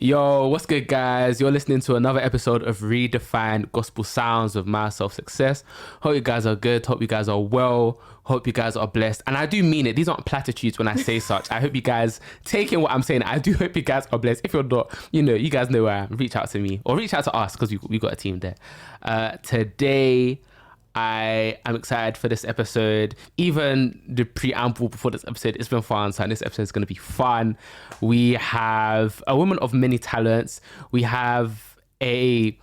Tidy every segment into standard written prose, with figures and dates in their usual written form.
Yo, what's good, guys? You're listening to another episode of Redefined Gospel Sounds with myself, Success. Hope you guys are good. Hope you guys are well. Hope you guys are blessed. And I do mean it. These aren't platitudes when I say such. I hope you guys taking what I'm saying. I do hope you guys are blessed. If you're not, you guys know where I am. Reach out to me or reach out to us because we got a team there. Today, I am excited for this episode. Even the preamble before this episode, it's been fun. So this episode is going to be fun. We have a woman of many talents. We have a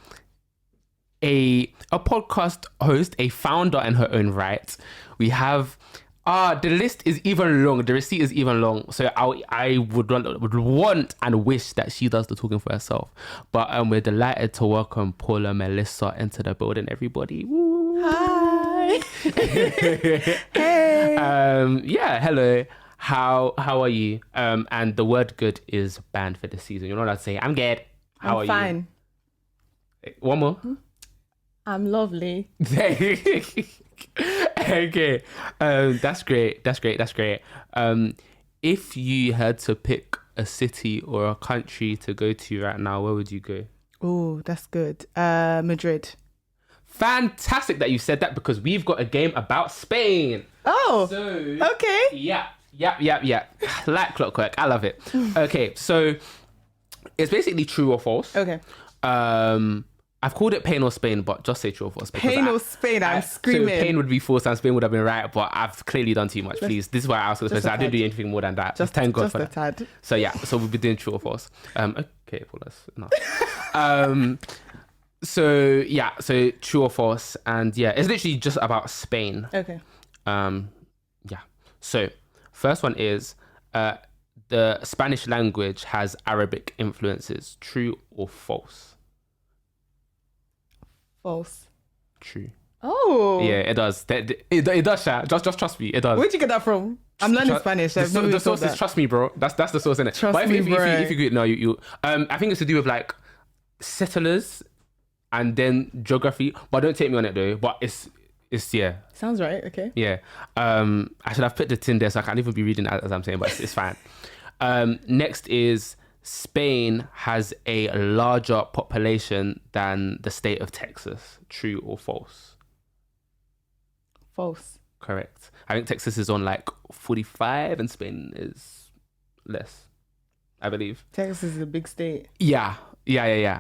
podcast host, a founder in her own right. We have the list is even long. The receipt is even long. So I would want and wish that she does the talking for herself. But we're delighted to welcome Paula Melissa into the building. Everybody, woo. Hi. Hey. Hello. How are you? And the word "good" is banned for this season. You're not allowed to say "I'm good." How are fine. you? One more. I'm lovely. Okay. That's great. If you had to pick a city or a country to go to right now, where would you go? Oh, that's good. Madrid. Fantastic that you said that because we've got a game about Spain. Oh, so okay. Yeah. Like clockwork. I love it. Okay, so it's basically true or false. Okay. I've called it Pain or Spain, but just say true or false. Pain or Spain, I'm screaming. So Pain would be false and Spain would have been right, but I've clearly done too much. Please, this is why I asked this question. I didn't do anything more than that. Just thank God for that. Tad. So yeah, so we'll be doing true or false. Okay, false. No. So true or false, and yeah, it's literally just about Spain. Okay. So first one is the Spanish language has Arabic influences. True or false? False. True. Oh. Yeah, it does. It does, Sha. Just trust me. It does. Where'd you get that from? I'm learning Spanish. The source is trust me, bro. That's the source, innit? Trust me, bro. If you no, you. I think it's to do with like settlers and then geography. But don't take me on it though. But it's yeah. Sounds right. Okay. Yeah. I should have put the tin there so I can't even be reading as I'm saying, but it's fine. Next is Spain has a larger population than the state of Texas. True or false? False. Correct. I think Texas is on like 45 and Spain is less, I believe. Texas is a big state. Yeah.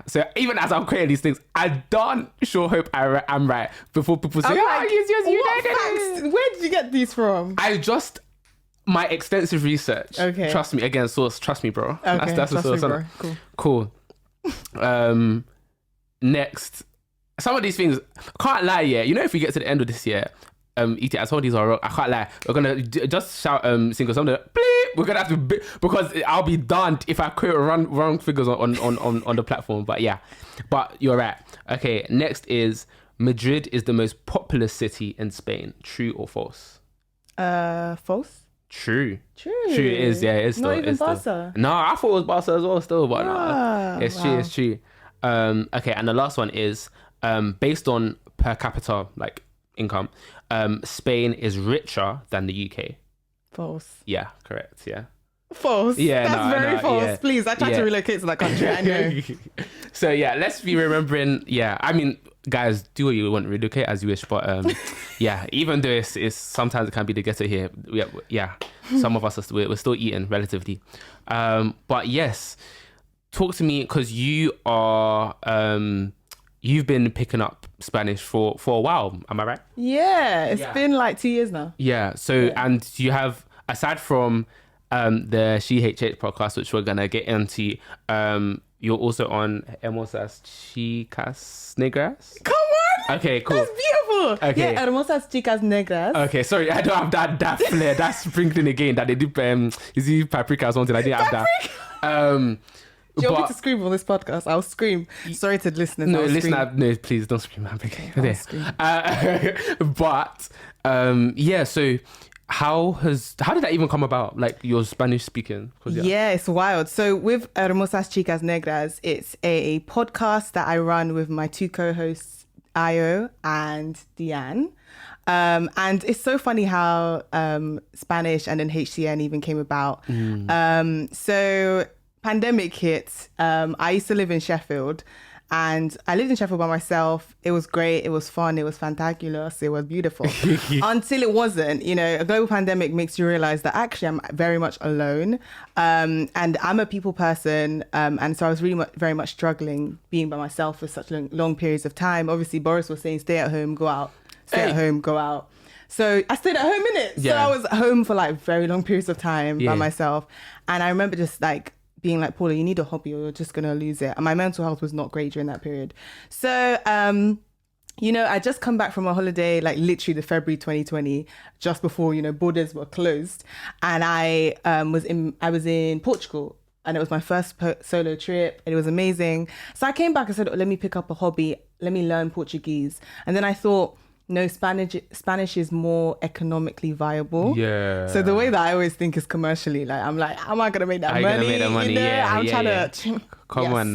So even as I'm creating these things, I don't sure hope I'm right before people say, yes, you facts? Where did you get these from? My extensive research. Okay. Trust me. Again, source. Trust me, bro. Okay. That's the source. Me, bro. Cool. Next, some of these things, can't lie. Yeah, if we get to the end of this year, ET, I told these are wrong. I can't lie. We're gonna just shout single some of the bleep. We're gonna have to because I'll be done if I quote wrong figures on the platform. But yeah, but you're right. Okay. Next is Madrid is the most populous city in Spain. True or false? False. True it is. Yeah, it's still. Not even Barca. No, I thought it was Barca as well still, but no, it's true. Okay, and the last one is based on per capita like income, Spain is richer than the UK. False. Yeah, correct. Yeah. False. Yeah, that's very false. Yeah. Please, I tried to relocate to that country. I know. So yeah, let's be remembering. Yeah, I mean, guys, do what you want, relocate as you wish. But yeah, even though it's sometimes it can be the ghetto here. Yeah. Some of us we're still eating relatively. But yes, talk to me because you are. You've been picking up Spanish for a while. Am I right? Yeah, it's been like 2 years now. Yeah. So and you have aside from the SheHH podcast, which we're gonna get into. You're also on Hermosas, Chicas, Negras. Come on! Okay, cool. That's beautiful. Okay. Yeah, Hermosas, Chicas, Negras. Okay, sorry, I don't have that flair, that sprinkling again that they did. Is it paprika or something? I didn't have that. Do you want me to scream on this podcast? I'll scream. Sorry to listeners. No, please don't scream. I'm okay. But yeah, so. How did that even come about? Like your Spanish speaking? Yeah, it's wild. So with Hermosas Chicas Negras, it's a podcast that I run with my two co-hosts, Ayo and Diane. And it's so funny how Spanish and then HCN even came about. So pandemic hit, I used to live in Sheffield. And I lived in Sheffield by myself. It was great. It was fun. It was fantabulous. It was beautiful. Until it wasn't. You know, a global pandemic makes you realize that actually I'm very much alone. And I'm a people person. And so I was really very much struggling being by myself for such long periods of time. Obviously, Boris was saying, stay at home, go out. Stay at home, go out. So I stayed at home, innit? Yeah. So I was at home for like very long periods of time by myself. And I remember just like, being like, Paula, you need a hobby or you're just going to lose it. And my mental health was not great during that period. So, you know, I just come back from a holiday, like literally the February 2020, just before, you know, borders were closed. And I was in Portugal, and it was my first solo trip. And it was amazing. So I came back and said, let me pick up a hobby. Let me learn Portuguese. And then I thought, no, Spanish is more economically viable. Yeah. So the way that I always think is commercially, like I'm like, how am I gonna make that money? Gonna make that money? You know? Yeah, I'm trying to. Come on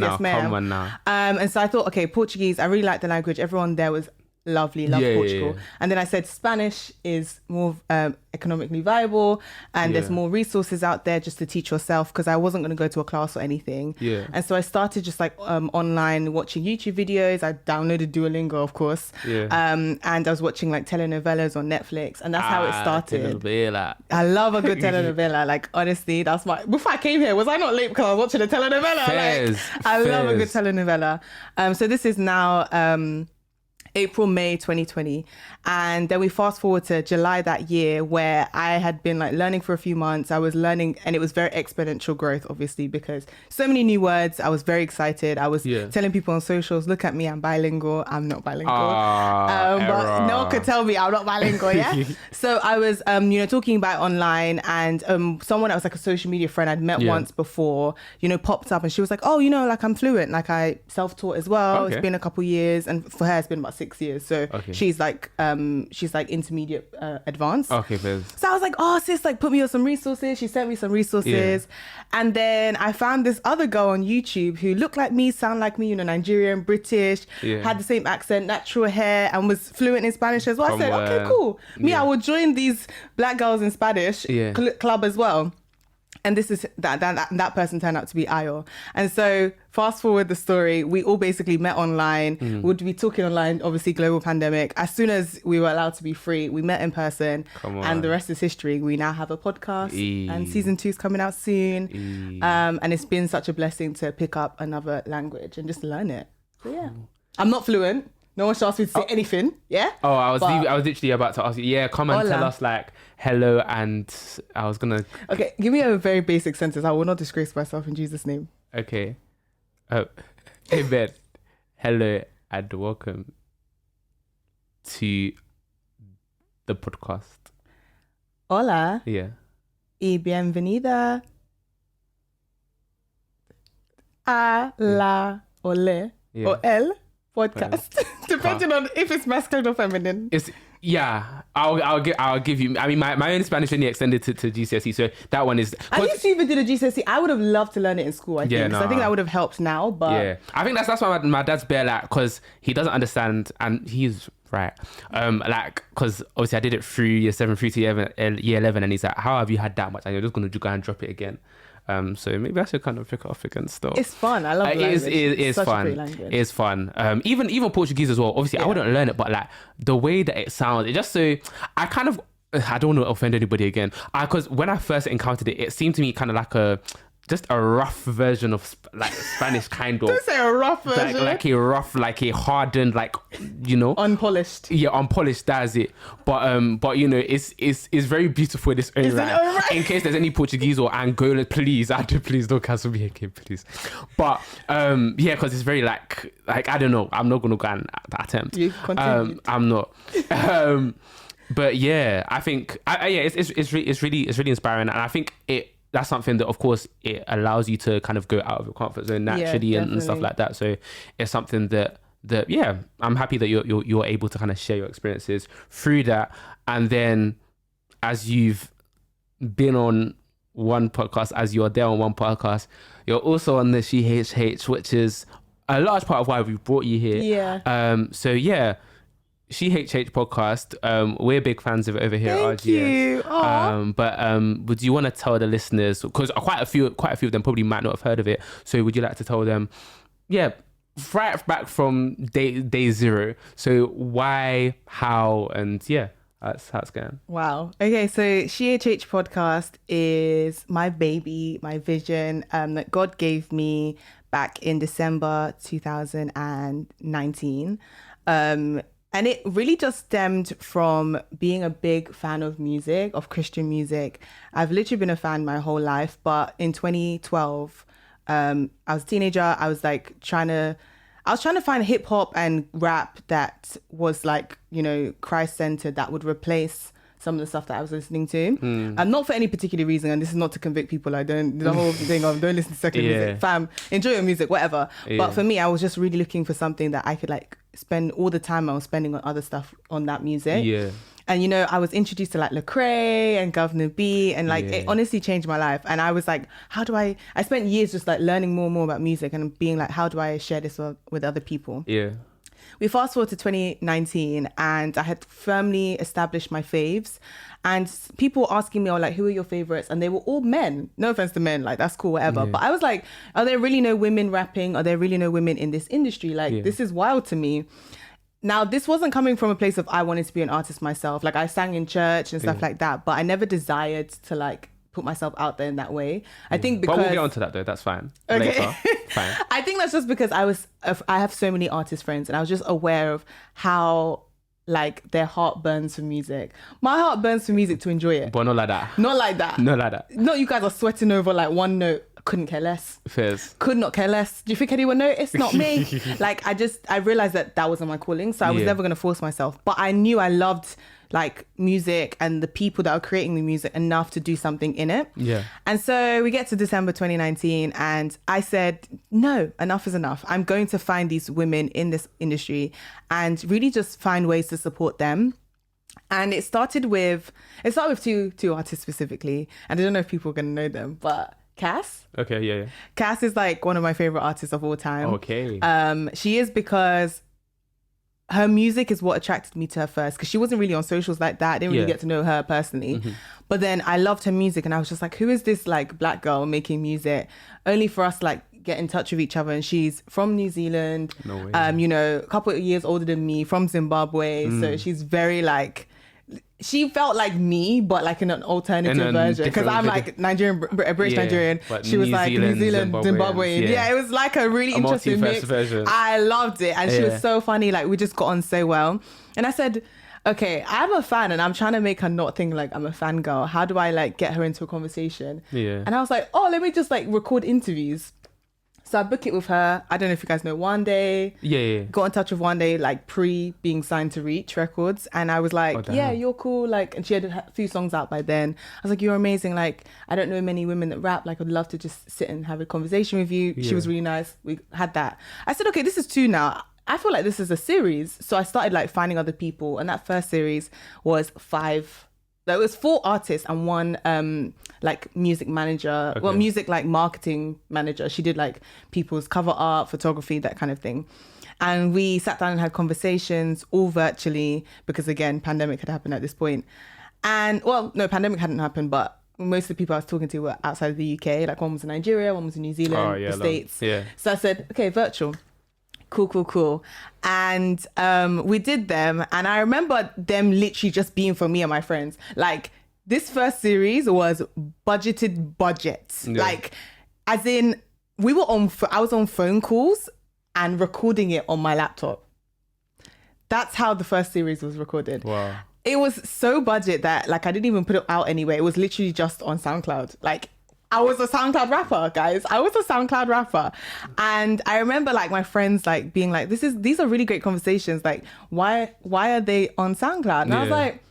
now. And so I thought, okay, Portuguese. I really liked the language. Everyone there was lovely, loved Portugal. Yeah. And then I said Spanish is more economically viable, and there's more resources out there just to teach yourself, because I wasn't going to go to a class or anything. Yeah. And so I started just like online watching YouTube videos. I downloaded Duolingo, of course. Yeah. And I was watching like telenovelas on Netflix, and that's how it started. Telenovela. I love a good telenovela. Like honestly, that's my. Before I came here, was I not late because I was watching a telenovela? I love a good telenovela. So this is now. April, May 2020. And then we fast forward to July that year, where I had been like learning for a few months. I was learning, and it was very exponential growth, obviously, because so many new words. I was very excited. I was telling people on socials, look at me, I'm bilingual. I'm not bilingual. But no one could tell me I'm not bilingual, yeah? So I was, you know, talking about online, and someone that was like a social media friend I'd met once before, you know, popped up, and she was like, oh, you know, like I'm fluent. Like I self-taught as well. Okay. It's been a couple years, and for her, it's been about 6 years. So she's like intermediate advanced. Okay, Fizz. So I was like, oh sis, like put me on some resources. She sent me some resources. And then I found this other girl on YouTube who looked like me, sound like me, you know, Nigerian, British, had the same accent, natural hair, and was fluent in Spanish as well. I said, okay, cool. Me, I will join these Black girls in Spanish club as well. And this is that person turned out to be Ayo. And so fast forward the story, we all basically met online. We'd be talking online, obviously global pandemic. As soon as we were allowed to be free, we met in person. And the rest is history. We now have a podcast and season 2 is coming out soon. And it's been such a blessing to pick up another language and just learn it. So yeah, I'm not fluent. No one should ask me to say anything. Yeah. Oh, I was literally about to ask you. Yeah, come and tell us like hello, and I was gonna. Okay, give me a very basic sentence. I will not disgrace myself in Jesus' name. Okay. Amen. Hello and welcome to the podcast. Hola. Yeah. Y bienvenida a la ole or el podcast, depending on if it's masculine or feminine. I'll give you. I mean, my own Spanish only extended to GCSE, so that one is. I used to even did a GCSE. I would have loved to learn it in school. I think that would have helped now. But I think that's why my dad's bare like, because he doesn't understand, and he's right. Like, because obviously I did it through year 7 through to year 11, and he's like, how have you had that much? And you're just gonna go and drop it again. So maybe I should kind of pick it up again still. It's fun. I love language. It is fun. It's fun. Even Portuguese as well. Obviously, I wouldn't learn it, but like the way that it sounds, it just so I don't want to offend anybody again. Because when I first encountered it, it seemed to me kind of like just a rough version of like Spanish kind of. Don't say a rough version. Like a hardened, like, you know, unpolished. Yeah, unpolished. That's it. But you know, it's very beautiful in its own right. In case there's any Portuguese or Angola, please don't cancel me again, please. But yeah, because it's very like I don't know. I'm not gonna go and attempt. You continue. I'm not. But yeah, I think it's really inspiring, and I think that's something that, of course, it allows you to kind of go out of your comfort zone naturally and stuff like that. So it's something that I'm happy that you're able to kind of share your experiences through that. And then as you've been on one podcast, as you're there on one podcast, you're also on the SheHH, which is a large part of why we brought you here. Yeah. So yeah, SheHH podcast. We're big fans of it over here at Thank RGS. you. Aw. But would you want to tell the listeners, because quite a few of them probably might not have heard of it, so would you like to tell them, yeah, right back from day zero, so why, how, and yeah, that's how it's going. Wow. Okay, so SheHH podcast is my baby, my vision that God gave me back in December 2019. And it really just stemmed from being a big fan of music, of Christian music. I've literally been a fan my whole life, but in 2012, I was a teenager. I was trying to find hip hop and rap that was Christ-centered, that would replace some of the stuff that I was listening to. And not for any particular reason, and this is not to convict people. The whole thing of don't listen to secular music. Fam, enjoy your music, whatever. But for me, I was just really looking for something that I could spend all the time I was spending on other stuff on that music. Yeah. And I was introduced to Lecrae and Governor B, and it honestly changed my life. And I was like, how do I spent years just learning more and more about music and being like, how do I share this with other people? Yeah. We fast forward to 2019 and I had firmly established my faves, and people were asking me, who are your favorites? And they were all men. No offense to men, that's cool, whatever. But I was like, are there really no women rapping? Are there really no women in this industry? This is wild to me. Now, this wasn't coming from a place of I wanted to be an artist myself. I sang in church and stuff like that, but I never desired to put myself out there in that way. I think because... But we'll get onto that though, that's fine. Okay. Later. Fine. I think that's just because I have so many artist friends, and I was just aware of how their heart burns for music. My heart burns for music to enjoy it. But not like that. Not like that. Not like that. No, you guys are sweating over one note. Couldn't care less. Fairs. Could not care less. Do you think anyone noticed? Not me. I realized that wasn't my calling, so I was never going to force myself. But I knew I loved music and the people that are creating the music enough to do something in it. Yeah. And so we get to December 2019 and I said, no, enough is enough. I'm going to find these women in this industry and really just find ways to support them. And it started with two artists specifically. And I don't know if people are going to know them, but Cass. Okay, yeah. Cass is one of my favorite artists of all time. Okay. She is because her music is what attracted me to her first, because she wasn't really on socials like that. I didn't really get to know her personally. But then I loved her music and I was just like, who is this black girl making music? Only for us get in touch with each other. And she's from New Zealand. No way. A couple of years older than me, from Zimbabwe. So she's very she felt like me, but in an alternative version. Because I'm Nigerian, British Nigerian. She was New Zealand, Zimbabwean. Yeah, it was a really interesting mix. Version. I loved it. And she was so funny. We just got on so well. And I said, okay, I'm a fan and I'm trying to make her not think I'm a fangirl. How do I get her into a conversation? Yeah. And I was like, oh, let me just record interviews. So I book it with her. I don't know if you guys know One Day. Yeah. Got in touch with One Day, pre being signed to Reach Records. And I was like, yeah, you're cool. And she had a few songs out by then. I was like, you're amazing. I don't know many women that rap. I'd love to just sit and have a conversation with you. Yeah. She was really nice. We had that. I said, okay, this is 2 now. I feel like this is a series. So I started finding other people. And that first series was 5. There was 4 artists and 1 music manager, music marketing manager. She did people's cover art, photography, that kind of thing. And we sat down and had conversations all virtually because again, pandemic had happened at this point. And pandemic hadn't happened, but most of the people I was talking to were outside of the UK. One was in Nigeria, one was in New Zealand, the States. Yeah. So I said, okay, virtual. Cool. And we did them. And I remember them literally just being for me and my friends. This first series was budget. Yeah. As in, I was on phone calls and recording it on my laptop. That's how the first series was recorded. Wow. It was so budget that I didn't even put it out anywhere. It was literally just on SoundCloud. I was a SoundCloud rapper, guys. I was a SoundCloud rapper. And I remember my friends being these are really great conversations. Why are they on SoundCloud? And I was like,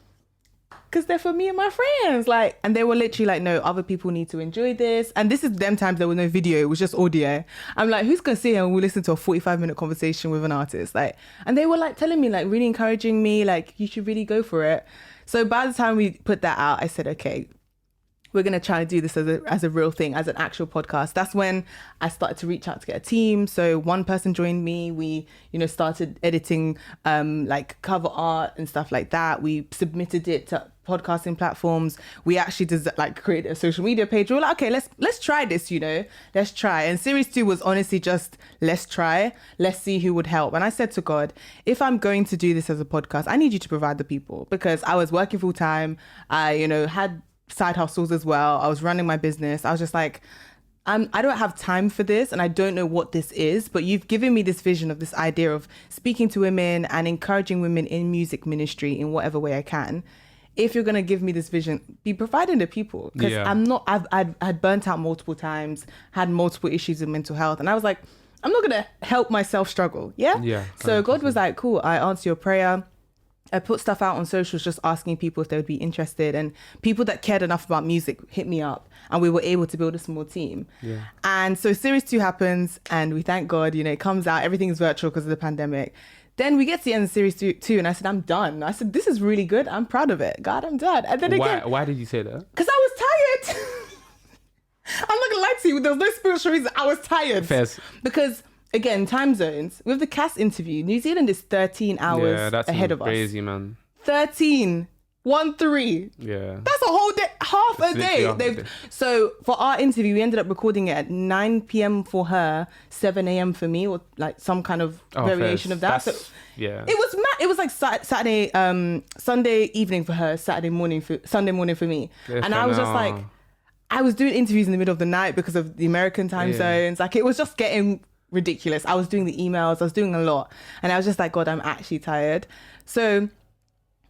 because they're for me and my friends. And they were literally no, other people need to enjoy this. And this is them times there was no video, it was just audio. I'm who's gonna sit here and we'll listen to a 45-minute conversation with an artist? And they were telling me, really encouraging me, you should really go for it. So by the time we put that out, I said, okay, we're going to try to do this as a real thing, as an actual podcast. That's when I started to reach out to get a team. So one person joined me. We, started editing like cover art and stuff like that. We submitted it to podcasting platforms. We actually created a social media page. We were like, okay, let's try this, let's try. And series 2 was honestly just, let's try, let's see who would help. And I said to God, if I'm going to do this as a podcast, I need you to provide the people, because I was working full time. I, had side hustles as well. I was running my business. I was just like, I don't have time for this, and I don't know what this is, but you've given me this vision of this idea of speaking to women and encouraging women in music ministry in whatever way I can. If you're going to give me this vision, be providing the people, because I'd burnt out multiple times, had multiple issues with mental health. And I was like, I'm not going to help myself struggle. Yeah. So God was like, cool, I answered your prayer. I put stuff out on socials just asking people if they would be interested, and people that cared enough about music hit me up, and we were able to build a small team. Yeah. And so series 2 happens, and we thank God, it comes out, everything's virtual because of the pandemic. Then we get to the end of series 2 and I said, I'm done. I said, this is really good. I'm proud of it. God, I'm done. And then why did you say that? Because I was tired. I'm not gonna lie to you. There was no spiritual reason. I was tired. Fairs. Because again, time zones. With the cast interview, New Zealand is 13 hours ahead of us. Crazy, man. 13. 1-3. Yeah. That's a whole day, half a day. So for our interview, we ended up recording it at 9 p.m. for her, 7 a.m. for me, or like some kind of variation of that. It was mad. It was like Saturday, Sunday evening for her, Sunday morning for me. And I was just like, I was doing interviews in the middle of the night because of the American time zones. Like, it was just getting ridiculous. I was doing the emails, I was doing a lot, and I was just like, God, I'm actually tired. So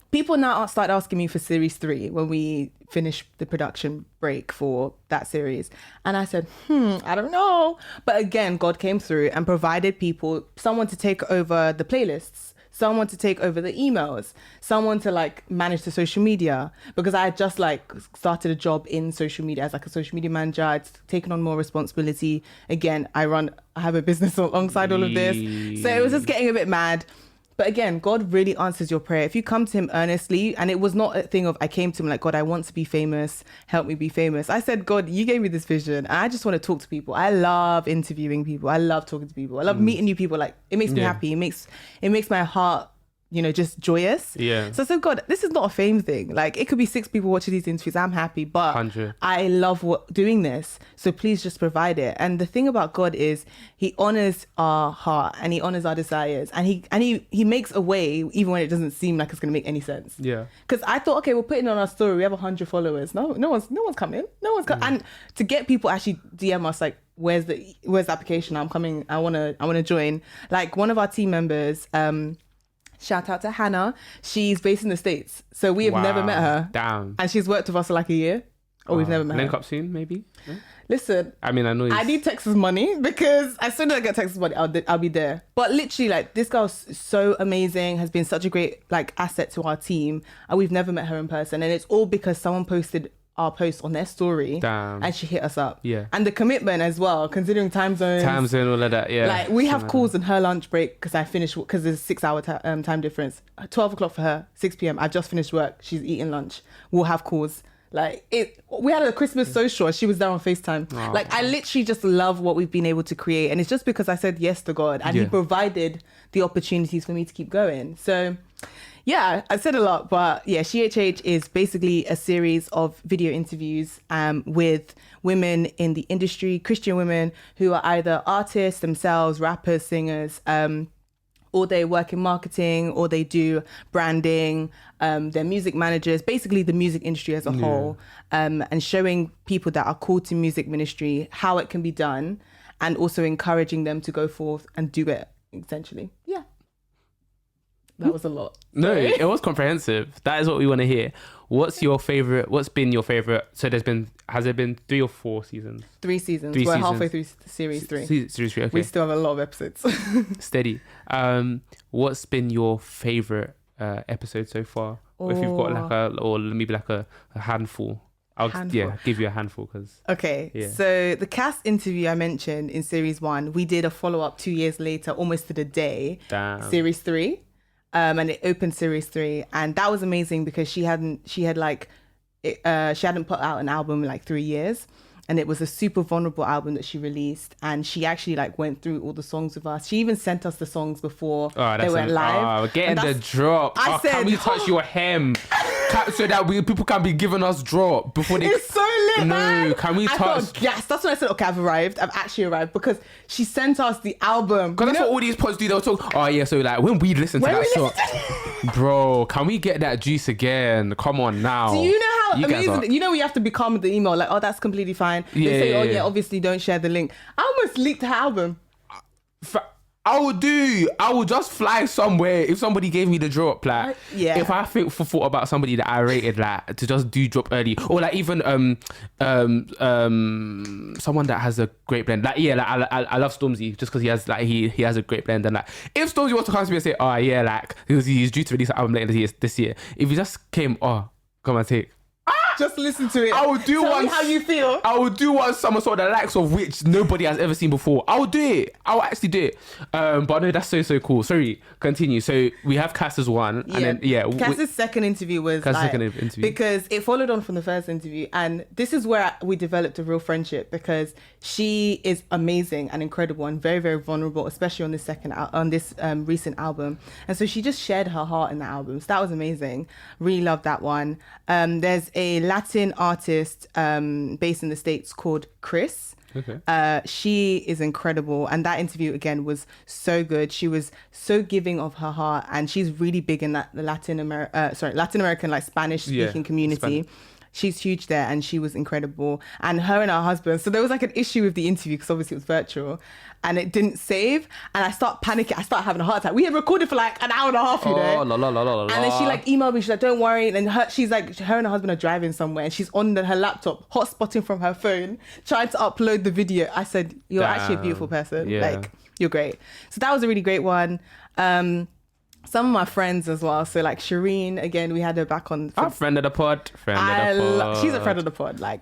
people now start asking me for series 3 when we finish the production break for that series. And I said, I don't know. But again, God came through and provided people, someone to take over the playlists, someone to take over the emails, someone to like manage the social media, because I had just like started a job in social media as like a social media manager. I'd taken on more responsibility. Again, I have a business alongside all of this. So it was just getting a bit mad. But again, God really answers your prayer. If you come to him earnestly, and it was not a thing of, I came to him like, God, I want to be famous. Help me be famous. I said, God, you gave me this vision, and I just want to talk to people. I love interviewing people. I love talking to people. I love meeting new people. Like, it makes me happy. It makes my heart, just joyous. Yeah. So I said, God, this is not a fame thing. Like, it could be 6 people watching these interviews. I'm happy, but 100. I love doing this. So please just provide it. And the thing about God is he honors our heart and he honors our desires, and he makes a way even when it doesn't seem like it's going to make any sense. Yeah. Because I thought, okay, we're putting on our story. We have 100 followers. No one's coming. And to get people actually DM us like, where's the application? I'm coming. I want to join. Like, one of our team members, shout out to Hannah. She's based in the States. So we have never met her. Damn. And she's worked with us for like a year. We've never met her. Link up soon, maybe? Yeah. Listen. I mean, I know I need Texas money, because as soon as I get Texas money, I'll be there. But literally, like, this girl's so amazing, has been such a great like asset to our team. And we've never met her in person. And it's all because someone posted our post on their story. Damn. And she hit us up. Yeah. And the commitment as well, considering time zone, all of that. Yeah. Like, we have calls in her lunch break, because I finished, because there's a 6-hour time difference. 12 o'clock for her, 6 p.m. I've just finished work. She's eating lunch. We'll have calls. Like, we had a Christmas social. She was there on FaceTime. Oh. Like, I literally just love what we've been able to create. And it's just because I said yes to God, and he provided the opportunities for me to keep going. So yeah, I said a lot, but yeah, SheHH is basically a series of video interviews with women in the industry, Christian women who are either artists themselves, rappers, singers, or they work in marketing, or they do branding, they're music managers, basically the music industry as a whole, and showing people that are called to music ministry how it can be done, and also encouraging them to go forth and do it, essentially. Yeah. That was a lot. No, it was comprehensive. That is what we want to hear. What's been your favorite? So has there been 3 or 4 seasons? 3 seasons. We're halfway through series 3. Series 3, okay. We still have a lot of episodes. Steady. What's been your favorite episode so far? Or if you've got maybe a handful. I'll give you a handful, because... Okay, so the cast interview I mentioned in series 1, we did a follow-up 2 years later, almost to the day. Damn. Series 3. And it opened series 3, and that was amazing, because she had like she hadn't put out an album in like 3 years. And it was a super vulnerable album that she released. And she actually like went through all the songs with us. She even sent us the songs before they went live. We're getting the drop. I said, can we touch your hem? So that people can be giving us drop before they... It's so lit, man. No, can we touch... Yes, that's when I said, okay, I've arrived. I've actually arrived because she sent us the album. Because that's what all these pods do. They'll talk, oh yeah, so like when we listen to that song... Bro, can we get that juice again? Come on now. Do you know how amazing... You know we have to be calm with the email. Like, oh, that's completely fine. They say, obviously don't share the link. I almost leaked her album. I would just fly somewhere if somebody gave me the drop. Like, if I thought about somebody that I rated, like, to just do drop early, or like even someone that has a great blend. Like, I love Stormzy just because he has like he has a great blend. And like, if Stormzy wants to come to me and say, oh yeah, like he's due to release an album later this year, if he just came, oh, come and take. Just listen to it. I will do Tell me how you feel. I will do one somersault, the likes of which nobody has ever seen before. I will do it. I will actually do it. But no, that's so cool. Sorry, continue. So we have Cass's one, and then Cass's second interview was because it followed on from the first interview, and this is where we developed a real friendship because she is amazing and incredible and very, very vulnerable, especially on this recent album. And so she just shared her heart in the album. So that was amazing. Really loved that one. There's a Latin artist based in the States called Chris. Okay. She is incredible, and that interview again was so good. She was so giving of her heart, and she's really big in that Latin American like Spanish speaking community. She's huge there, and she was incredible. And her and her husband. So there was like an issue with the interview because obviously it was virtual, and it didn't save. And I start panicking. I start having a heart attack. We had recorded for like an hour and a half, you know. And then she like emailed me. She's like, "Don't worry." And she's like, her and her husband are driving somewhere, and she's on her laptop, hotspotting from her phone, trying to upload the video. I said, "You're actually a beautiful person. Like, you're great." So that was a really great one. Some of my friends as well. So like Shireen, again, we had her back on. Friend of the pod. She's a friend of the pod. Like,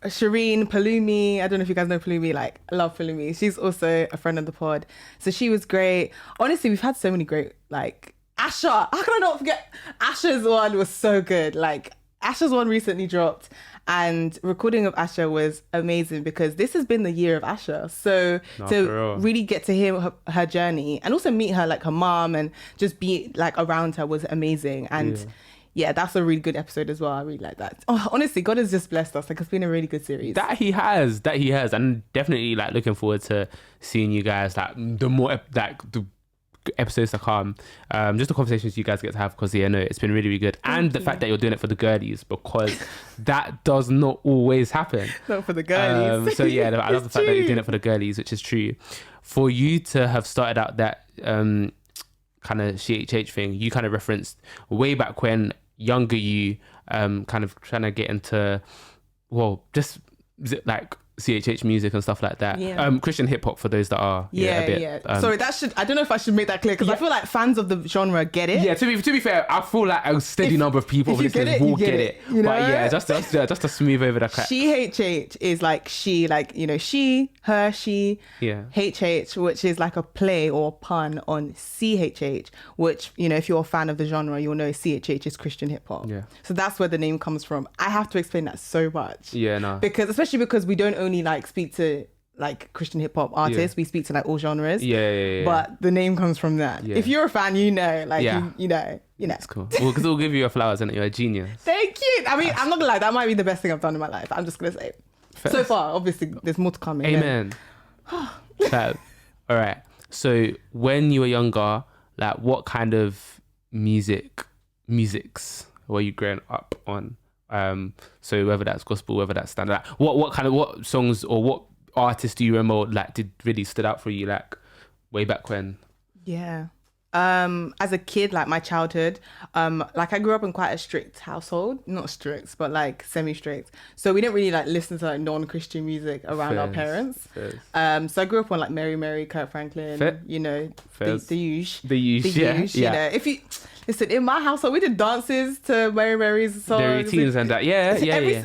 Shireen, Palumi. I don't know if you guys know Palumi. Like, I love Palumi. She's also a friend of the pod. So she was great. Honestly, we've had so many great, like, Asha. How can I not forget? Asha's one was so good. Like, Asha's one recently dropped, and recording of Asha was amazing because this has been the year of Asha. So to really get to hear her journey and also meet her, like her mom, and just be like around her was amazing. And yeah, that's a really good episode as well. I really like that. Oh, honestly, God has just blessed us. Like, it's been a really good series. That he has. And definitely like looking forward to seeing you guys, like the more the episodes to come, just the conversations you guys get to have, because it's been really, really good. And the fact that you're doing it for the girlies, because that does not always happen. Not for the girlies. So yeah, I love the fact that you're doing it for the girlies, which is true. For you to have started out that kind of SheHH thing, you kind of referenced way back when, younger you, kind of trying to get into, well, just like SheHH music and stuff like that. Christian hip hop for those that are sorry, I don't know if I should make that clear, because I feel like fans of the genre get it. To be fair, I feel like a steady number of people will get it. You know? But yeah, just to smooth over the crack. SheHH is like she, like, you know, she, her, she, HH, which is like a play or pun on CHH, which, you know, if you're a fan of the genre, you'll know CHH is Christian hip hop. So that's where the name comes from. I have to explain that so much. Especially because we don't only like speak to like Christian hip hop artists, we speak to like all genres. But the name comes from that. If you're a fan, you know, like you know. That's cool. Well, because we'll give you your flowers, and you're a genius. Thank you. I mean, I'm not gonna lie, that might be the best thing I've done in my life. I'm just gonna say. So far, obviously, there's more to come. Amen. All right. So when you were younger, like, what kind of musics were you growing up on? So whether that's gospel, whether that's standard, like, what songs or what artists do you remember like did really stood out for you, like way back when? As a kid, like my childhood, like I grew up in quite a strict household, not strict, but like semi-strict. So we didn't really like listen to like non-Christian music around our parents. So I grew up on like Mary, Kirk Franklin, you know, the usual, you know, if you Listen, in my household, we did dances to Mary Mary's songs. The routines and that. Yeah.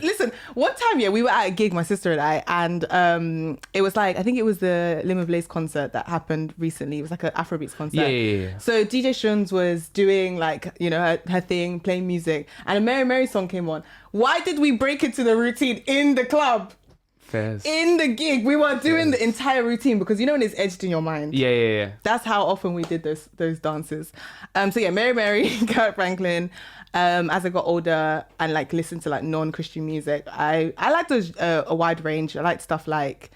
Listen, one time, we were at a gig, my sister and I, and it was like, I think it was the Limit Blaze concert that happened recently. It was like an Afrobeats concert. Yeah. So DJ Shuns was doing like, her thing, playing music, and a Mary Mary song came on. Why did we break into the routine in the club? Fairs. In the gig, we were doing the entire routine because when it's edged in your mind. Yeah. That's how often we did those dances. So Mary Mary, Kurt Franklin. As I got older and like listened to like non-Christian music, I liked a wide range. I liked stuff like,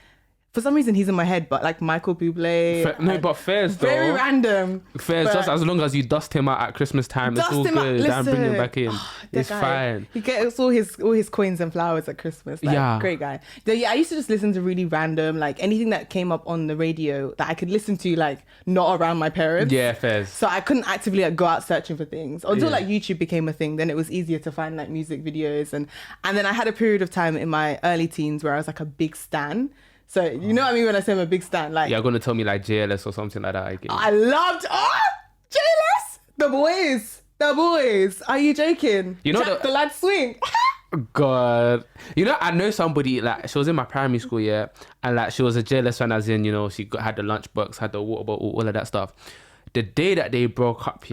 for some reason he's in my head, but like Michael Bublé. But Fairs though. Very random. Fairs, just as long as you dust him out at Christmas time, it's all good. Don't bring him back in. It's fine. He gets all his coins and flowers at Christmas. Like, great guy. I used to just listen to really random, like anything that came up on the radio that I could listen to, like not around my parents. Yeah, Fairs. So I couldn't actively like go out searching for things until like YouTube became a thing. Then it was easier to find like music videos, and then I had a period of time in my early teens where I was like a big stan. So, you know what I mean when I say I'm a big stan? Like, you're going to tell me like JLS or something like that, I guess. I loved, JLS! The boys. Are you joking? Jack the Lad Swing. God. I know somebody, like, she was in my primary school, and like, she was a JLS fan, as in, she had the lunchbox, had the water bottle, all of that stuff. The day that they broke up,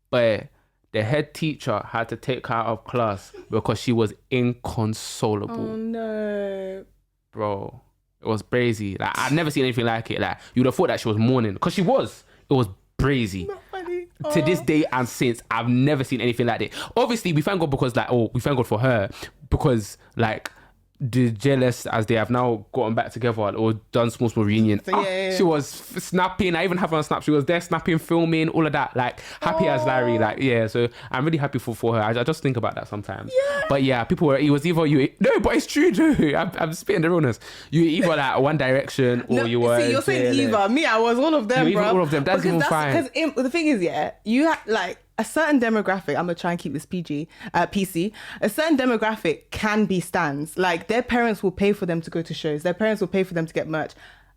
but the head teacher had to take her out of class because she was inconsolable. Oh, no. Bro. It was brazy. Like, I'd never seen anything like it. Like, you'd have thought that she was mourning. Because she was. It was brazy. Not funny. To this day and since, I've never seen anything like it. Obviously, we thank God because, like, we thank God for her. Because, like, the jealous as they have now gotten back together or done small reunion. So, she was snapping. I even have her on Snap. She was there snapping, filming, all of that. Like, happy as Larry. Like, so I'm really happy for her. I just think about that sometimes. But people were, it was either no, but it's true, Joe. I'm spitting the realness. You were either like One Direction or you were. See, you're saying either. Me, I was all of them, bro. All of them. That's even fine. Because the thing is, you have like a certain demographic. I'm gonna try and keep this PC. A certain demographic can be stans. Like their parents will pay for them to go to shows. Their parents will pay for them to get merch.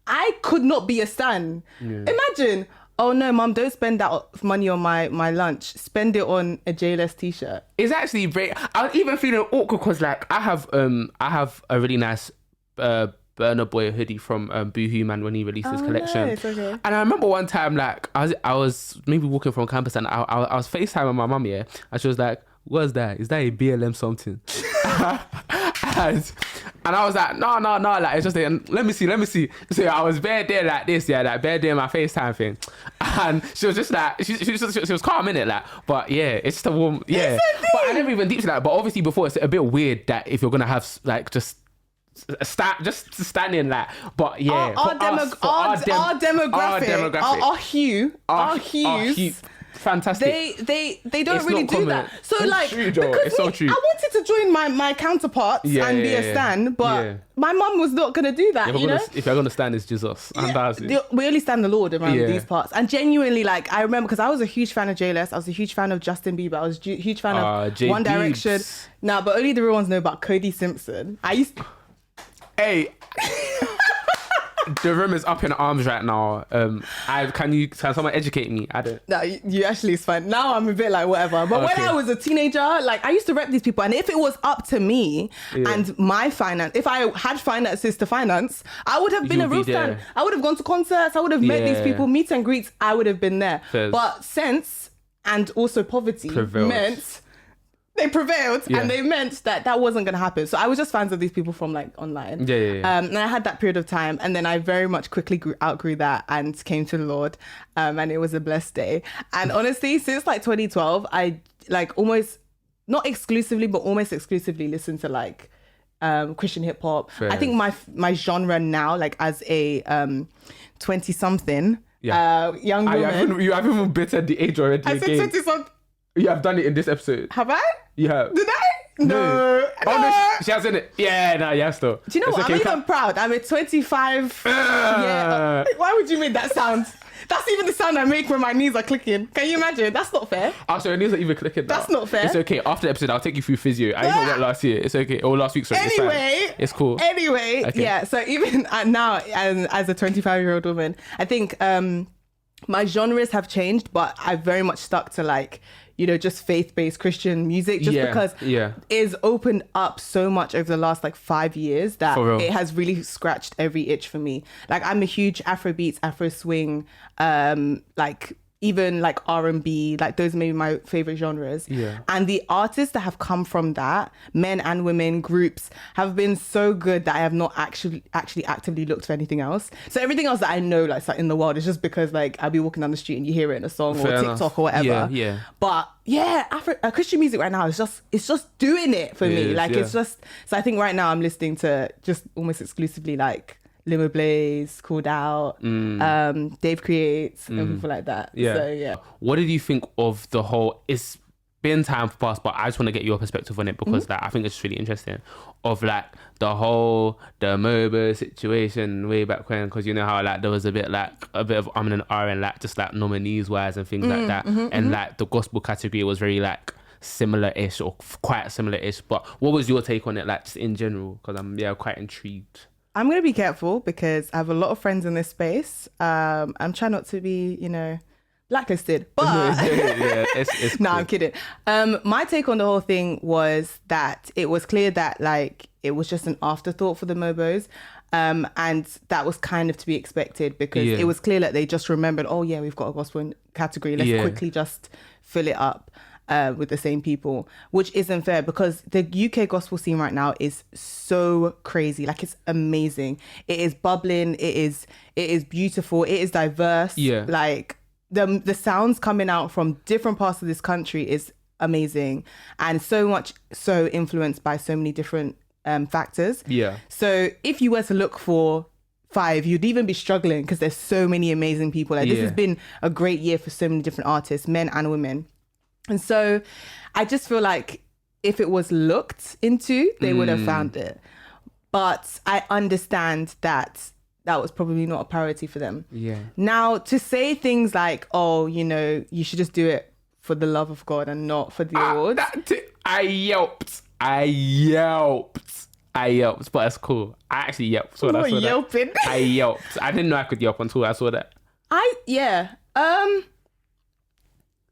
I could not be a stan. Imagine. Oh no, mum, don't spend that money on my lunch. Spend it on a JLS t-shirt. It's actually great. I was even feeling awkward because like I have a really nice Burna Boy hoodie from Boohoo Man when he released his collection. Nice, okay. And I remember one time like I was maybe walking from campus and I was FaceTiming my mum, and she was like, "What's that? Is that a BLM something?" and I was like, no, like it's just let me see. So I was bare there like this, like bare there my FaceTime thing, and she was just like she was calm in it, like, but it's just a warm, But I never even deep to that. But obviously before it's a bit weird that if you're gonna have like just standing like, but our demographic, our hues. Fantastic. They don't really do that. So it's like true, because it's so true. I wanted to join my counterparts and be a stan, but my mum was not gonna do that. If you're gonna stand, it's Jesus. We only stand the Lord around these parts. And genuinely, like I remember because I was a huge fan of JLS. I was a huge fan of Justin Bieber. I was a huge fan of One Direction. Nah, but only the real ones know about Cody Simpson. Hey. The room is up in arms right now. Can someone educate me? I don't. No, you actually is fine. Now I'm a bit like whatever. But when I was a teenager, like I used to rep these people, and if it was up to me and my finance, if I had finances to finance, I would have been a real fan. I would have gone to concerts. I would have met these people, meet and greets. I would have been there. But sense and also poverty meant. They prevailed and they meant that wasn't going to happen. So I was just fans of these people from like online. And I had that period of time, and then I very much quickly outgrew that and came to the Lord, and it was a blessed day. And honestly, since like 2012, I like almost, not exclusively, but almost exclusively listened to like Christian hip hop. I think my genre now, like as a 20-something young woman. You haven't even bettered the age already. I said 20-something. You have done it in this episode. Have I? You have. Did I? No. Oh, no, she hasn't it. Yeah, no, yes, though. Do you know what? I'm even proud. I'm a 25. Why would you make that sound? That's even the sound I make when my knees are clicking. Can you imagine? That's not fair. Oh, so your knees are even clicking now. That's not fair. It's okay. After the episode, I'll take you through physio. I even went last year. It's okay. Or last week, sorry. Anyway. It's cool. Anyway, okay. So even now, as a 25-year-old woman, I think my genres have changed, but I've very much stuck to like, you know, just faith-based Christian music, just because it's opened up so much over the last like 5 years that it has really scratched every itch for me. Like I'm a huge Afrobeats, Afro swing, like even like R&B, like those are maybe my favorite genres. And the artists that have come from that, men and women groups, have been so good that I have not actually actively looked for anything else. So everything else that I know like in the world is just because like I'll be walking down the street and you hear it in a song or TikTok or whatever. But Christian music right now is just doing it for me. Like it's just, so I think right now I'm listening to just almost exclusively like Limo Blaze, Called Out, Dave Creates, and people like that. So, What did you think of the whole, it's been time past, but I just want to get your perspective on it because like, I think it's really interesting of like the MOBO situation way back when, because you know how like there was a bit of and R and like just like nominees wise and things like that. And like the gospel category was very like similar-ish or quite similar-ish. But what was your take on it, like just in general? Because I'm quite intrigued. I'm going to be careful because I have a lot of friends in this space. I'm trying not to be, you know, blacklisted, but it's no, cool. I'm kidding. My take on the whole thing was that it was clear that like it was just an afterthought for the MOBOs. And that was kind of to be expected because it was clear that they just remembered, oh yeah, we've got a gospel category. Let's quickly just fill it up. With the same people, which isn't fair because the UK gospel scene right now is so crazy. Like it's amazing. It is bubbling. It is beautiful. It is diverse. Like the sounds coming out from different parts of this country is amazing, and so influenced by so many different factors. So if you were to look for 5, you'd even be struggling because there's so many amazing people. Like this has been a great year for so many different artists, men and women. And so I just feel like if it was looked into, they would have found it. But I understand that that was probably not a priority for them. Now, to say things like, oh, you know, you should just do it for the love of God and not for the awards. I yelped, but it's cool. I actually yelped. So I saw yelping? I yelped. I didn't know I could yelp until I saw that.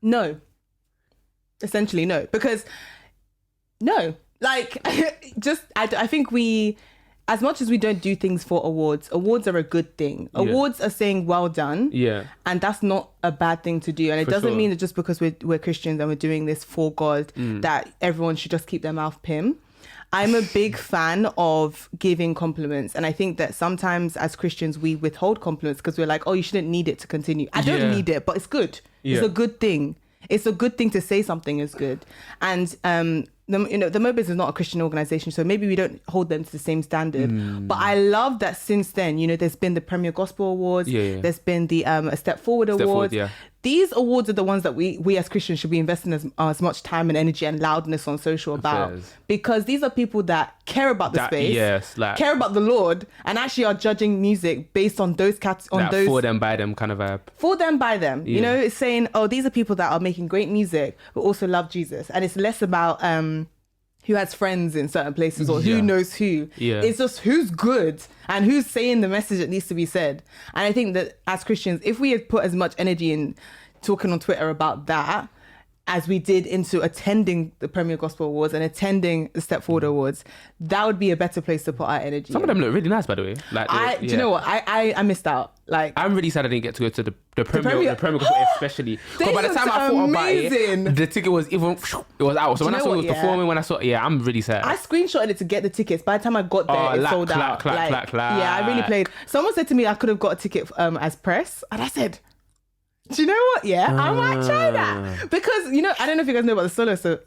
No. Essentially no, because no, like I think we, as much as we don't do things for awards are a good thing. Awards are saying well done, and that's not a bad thing to do. And it doesn't mean that just because we're Christians and we're doing this for God that everyone should just keep their mouth pim. I'm a big fan of giving compliments, and I think that sometimes as Christians we withhold compliments because we're like, oh, you shouldn't need it to continue. I don't need it, but it's good. It's a good thing. It's a good thing to say something is good. And the MOBOs is not a Christian organization, so maybe we don't hold them to the same standard. But I love that since then, you know, there's been the Premier Gospel Awards, there's been the A Step Forward Awards. These awards are the ones that we as Christians should be investing as much time and energy and loudness on social about, because these are people that care about the space, care about the Lord, and actually are judging music based on those those for them by them kind of vibe. For them by them, you know, it's saying, oh, these are people that are making great music but also love Jesus, and it's less about who has friends in certain places or who knows who. It's just who's good and who's saying the message that needs to be said. And I think that as Christians, if we had put as much energy in talking on Twitter about that as we did into attending the Premier Gospel Awards and attending the Step Forward Awards, that would be a better place to put our energy. Some of them look really nice, by the way. Like, do you know what? I missed out. Like, I'm really sad I didn't get to go to the Premier Gospel, especially. Because by the time I thought about it, the ticket was it was out. So when I saw it was performing, I'm really sad. I screenshotted it to get the tickets. By the time I got there, it sold out. Yeah, I really played. Someone said to me I could have got a ticket as press, and I said, do you know what? I might try that, because you know, I don't know if you guys know about the solo. So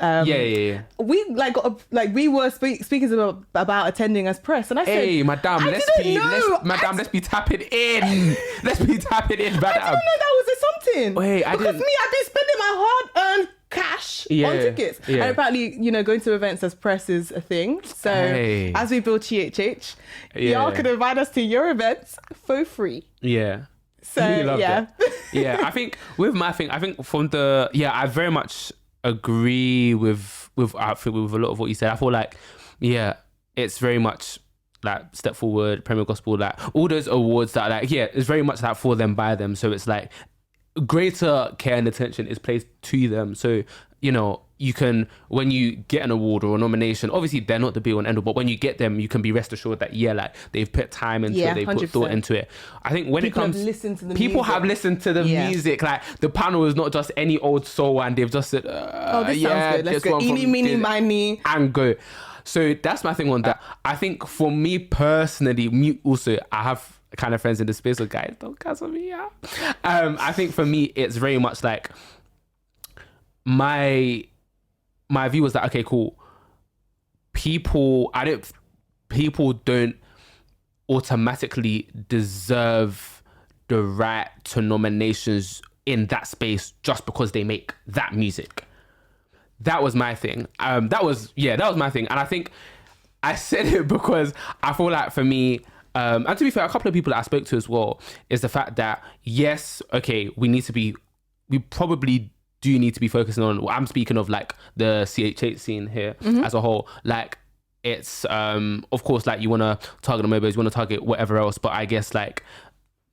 we were speaking about attending as press, and I said, hey, madam, let's be tapping in. Let's be tapping in, madam. I didn't know that was something. Wait, I've been spending my hard-earned cash on tickets, and apparently, you know, going to events as press is a thing. So as we build SheHH, y'all could invite us to your events for free. So I think with my thing, I think from the I very much agree with a lot of what you said. I feel like it's very much like Step Forward, Premier Gospel, like all those awards that it's very much like for them by them. So it's like greater care and attention is placed to them. So, you know, you can, when you get an award or a nomination, obviously they're not the be all and end all, but when you get them, you can be rest assured that, yeah, like they've put time into it, they've 100%. Put thought into it. I think when people it comes, have listened to the people music. have listened to the music. Like the panel is not just any old soul and they've just said, this sounds good. Let's go. Eeny, meeny, miny. And go. So that's my thing on that. I think for me personally, also, I have kind of friends in the space of guys, don't cancel me out. I think for me, it's very much like my view was that, okay, cool. People don't automatically deserve the right to nominations in that space just because they make that music. That was my thing. That was my thing. And I think I said it because I feel like for me, and to be fair, a couple of people that I spoke to as well, is the fact that, yes, okay, we probably do need to be focusing on, I'm speaking of like the SheHH scene here as a whole. Like it's, of course, like you want to target the Mobos, you want to target whatever else, but I guess like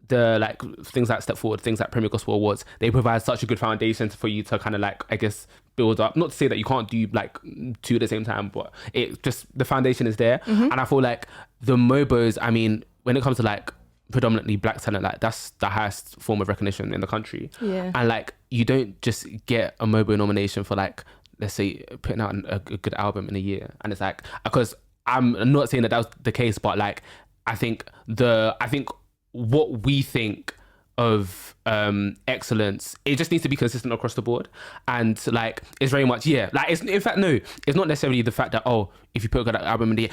the like things like Step Forward, things like Premier Gospel Awards, they provide such a good foundation for you to kind of like, I guess, build up. Not to say that you can't do like two at the same time, but it just, the foundation is there. And I feel like the Mobos, I mean, when it comes to like predominantly black talent, like that's the highest form of recognition in the country. And like you don't just get a Mobo nomination for like, let's say, putting out a good album in a year. And it's like, because I'm not saying that was the case, but like I think what we think of excellence, it just needs to be consistent across the board. And like it's very much, like it's, in fact, no, it's not necessarily the fact that, oh, if you put a good album in the year,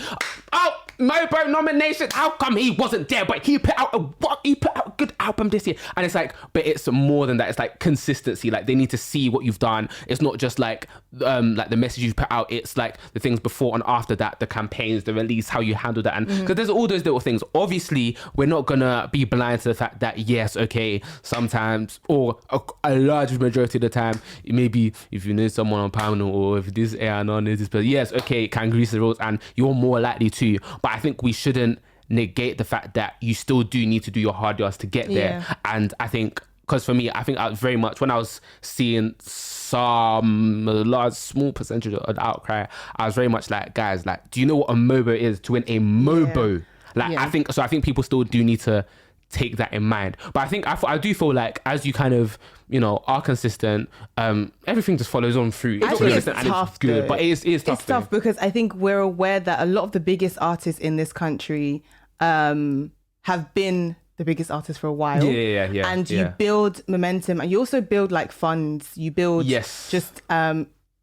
oh, Mobo nomination, how come he wasn't there, but he put out a good album this year? And it's like, but it's more than that. It's like consistency. Like they need to see what you've done. It's not just like the message you put out, it's like the things before and after that, the campaigns, the release, how you handle that. And because there's all those little things. Obviously we're not gonna be blind to the fact that, yes, okay, sometimes, or a large majority of the time, maybe if you know someone on panel, or if this A&R knows this person, yes, okay, it can grease the roads and you're more likely to. But I think we shouldn't negate the fact that you still do need to do your hard yards to get there. And I think, because for me, I think I was very much, when I was seeing some small percentage of the outcry, I was very much like, guys, like, do you know what a Mobo is to win a Mobo? I think people still do need to take that in mind. But I do feel like as you kind of, you know, are consistent, everything just follows on through. I think it's tough, it's good, though. but it is tough. It's tough because I think we're aware that a lot of the biggest artists in this country have been the biggest artists for a while. And you build momentum, and you also build like funds. You build just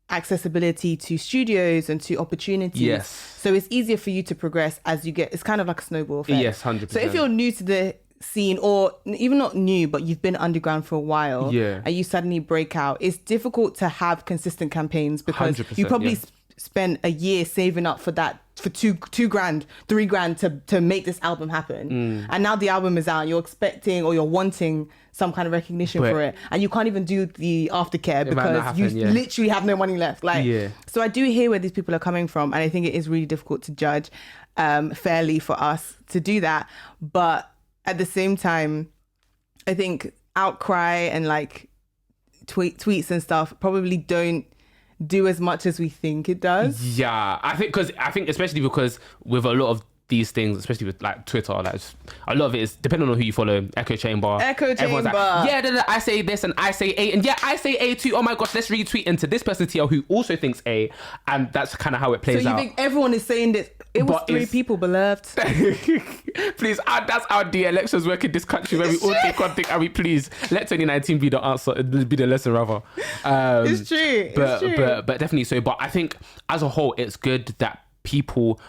accessibility to studios and to opportunities. So it's easier for you to progress as you get. It's kind of like a snowball effect. 100%. So if you're new to the scene, or even not new, but you've been underground for a while, and you suddenly break out, it's difficult to have consistent campaigns because you probably spent a year saving up for that, for $2,000, $3,000 to make this album happen. And now the album is out, you're expecting or you're wanting some kind of recognition for it, and you can't even do the aftercare because you literally have no money left. So I do hear where these people are coming from, and I think it is really difficult to judge fairly for us to do that. But at the same time, I think outcry and like tweets and stuff probably don't do as much as we think it does. I think especially because with a lot of these things, especially with like Twitter, like a lot of it is depending on who you follow. Echo chamber. Everyone's like, I say this and I say A, and I say A too. Oh my gosh, let's retweet into this person TL who also thinks A, and that's kind of how it plays out. So you think everyone is saying this? It was 3 people, beloved. Please, that's how the elections work in this country, where we all take one thing and we please let 2019 be the answer, be the lesson rather. It's true. But definitely so. But I think as a whole, it's good that people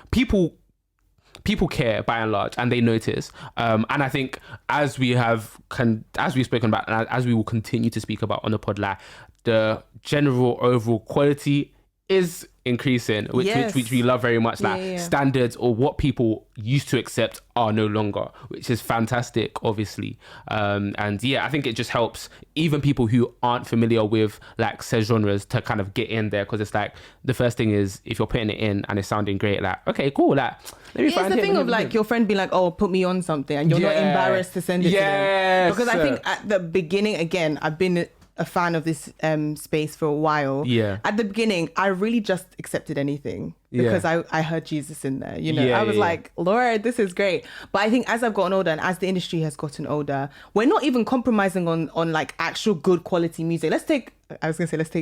care by and large, and they notice. And I think as we've spoken about, and as we will continue to speak about on the pod, like the general overall quality is increasing, which Yes. which we love very much. Like Yeah. standards or what people used to accept are no longer, which is fantastic, obviously. And yeah, I think it just helps even people who aren't familiar with like said genres to kind of get in there, because it's like the first thing is if you're putting it in and it's sounding great, like okay, cool, like let me It's find the him, thing let of me- like your friend being like, oh, put me on something, and you're not Yeah. embarrassed to send it to them. Yes. Because I think at the beginning, again, I've been a fan of this space for a while. Yeah. At the beginning, I really just accepted anything because I heard Jesus in there. You know, Yeah, I was yeah. like, Lord, this is great. But I think as I've gotten older and as the industry has gotten older, we're not even compromising on like actual good quality music. Let's take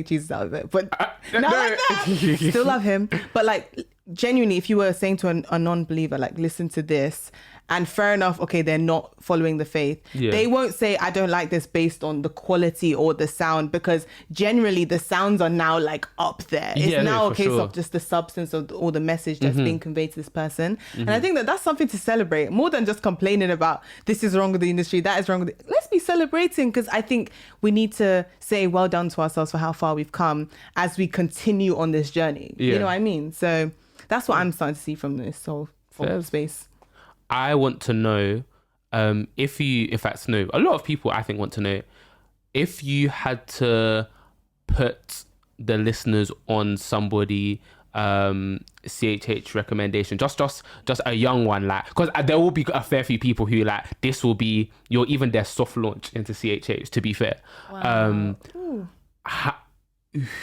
Jesus out of it, but not like that. Still love him, but like genuinely, if you were saying to a non-believer, like, listen to this, and fair enough, okay, they're not following the faith. Yeah. They won't say, I don't like this based on the quality or the sound, because generally the sounds are now like up there. It's Yeah, no, now a for case sure. of just the substance of or the message that's being conveyed to this person. And I think that that's something to celebrate more than just complaining about this is wrong with the industry, that is wrong with it. Let's be celebrating, because I think we need to say well done to ourselves for how far we've come as we continue on this journey. Yeah. You know what I mean? So that's what I'm starting to see from this whole Fair. space. I want to know if that's no, a lot of people I think want to know if you had to put the listeners on somebody SheHH recommendation, just a young one, like, because there will be a fair few people who like this will be you're even their soft launch into SheHH, to be fair.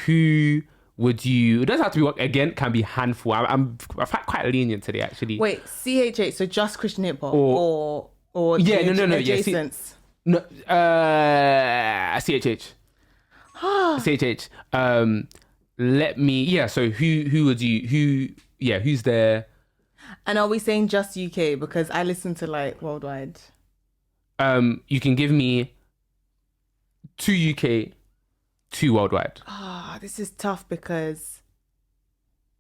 Who would you, it doesn't have to be one, again, can be handful. I'm quite lenient today, actually. Wait, SheHH, so just Christian hip hop Or- or Yeah, the no, yeah, adjacents? No, SheHH. SheHH. Let me, yeah, so who would you, who's there? And are we saying just UK? Because I listen to like worldwide. You can give me 2 UK, 2 worldwide. This is tough because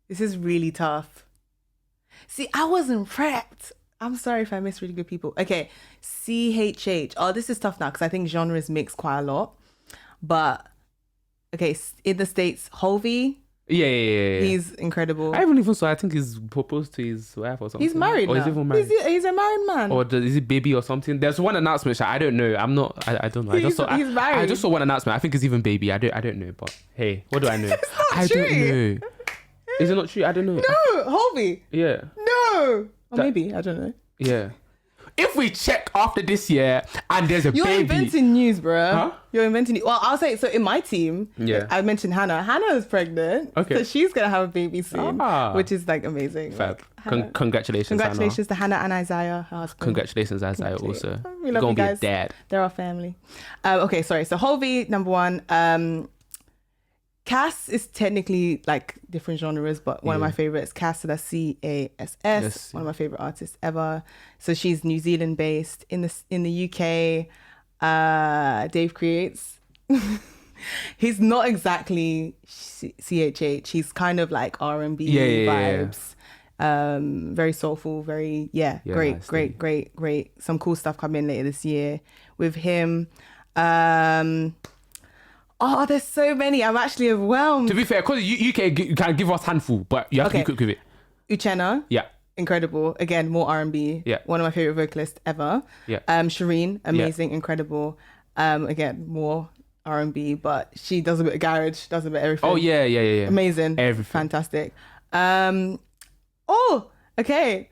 this is really tough. See, I wasn't prepped. I'm sorry if I miss really good people. Okay, SheHH. Oh, this is tough now because I think genres mix quite a lot. But okay, in the States, Hovey, Yeah. he's incredible. I even saw, I think he's proposed to his wife or something. He's married or now. Is he even married? He's a married man. Or is it baby or something? There's one announcement. I don't know. I don't know. He's married. I just saw one announcement. I think it's even baby. I don't know. But hey, what do I know? It's not I true. don't know. Is it not true? I don't know. No, Hovey. Yeah. No. Or maybe, I don't know. Yeah. If we check after this year and there's a You're baby. inventing news, bro. Huh? You're inventing. Well, I'll say so. In my team, Yeah. I mentioned Hannah. Hannah is pregnant, Okay. so she's gonna have a baby soon, Ah. which is like amazing. Fab. Like, Hannah. Congratulations, Congratulations to Hannah and Isaiah, her husband. Congratulations, Isaiah, also. We You're love gonna you be a guys. dad. They're our family. Okay, sorry. So Hovey, number one. Cass is technically like different genres, but one of my favorites. Cass, so that's CASS. Yes. One of my favorite artists ever. So she's New Zealand based. In the UK, Dave Creates. He's not exactly CHH. He's kind of like R&B Yeah. vibes. Very soulful. Very great. Some cool stuff coming later this year with him. Oh, there's so many. I'm actually overwhelmed. To be fair, because UK you can give us handful, but you have to be quick with it. Uchenna, Yeah. incredible. Again, more R&B. Yeah. One of my favorite vocalists ever. Yeah. Shireen, amazing, incredible. Again, more R&B, but she does a bit of garage, does a bit of everything. Oh yeah. Amazing. Everything. Fantastic. Okay.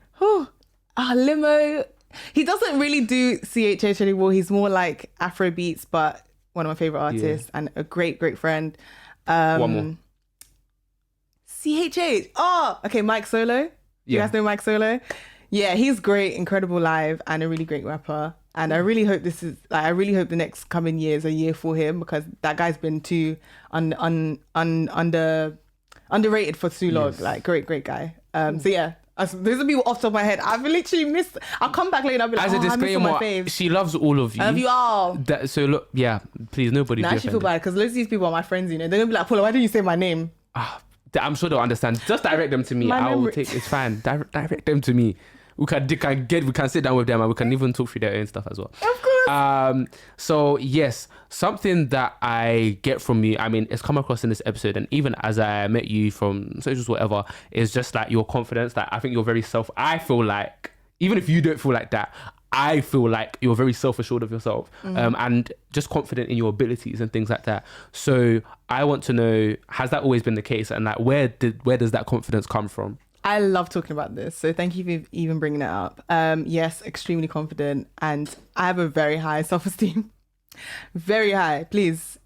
Limo. He doesn't really do CHH anymore. He's more like Afro beats, but one of my favorite artists and a great friend. One more. CHH. Oh, okay. Mike Solo. You guys know Mike Solo? Yeah, he's great, incredible live, and a really great rapper. And I really hope I really hope the next coming year is a year for him, because that guy's been too underrated for too long. Yes. Like great guy. So yeah. Those are people off the top of my head. I've literally missed. I'll come back later and I'll be like, As a I missed all my disclaimer, faves. she loves all of you. I love you all. So look, yeah, please, nobody. I be actually feel offended. bad because loads of these people are my friends, you know. They're gonna be like, Paula, why didn't you say my name? I'm sure they'll understand. Just direct them to me. My I will memory- take. It's fine. Direct them to me. we can sit down with them and we can even talk through their own stuff as well. Of course. So yes, something that I get from you, I mean, it's come across in this episode, and even as I met you from socials, whatever, is just like your confidence. Like, I think you're very I feel like, even if you don't feel like that, I feel like you're very self-assured of yourself, and just confident in your abilities and things like that. So I want to know, has that always been the case? And like, where does that confidence come from? I love talking about this, so thank you for even bringing it up. Yes, extremely confident, and I have a very high self-esteem. Very high, please.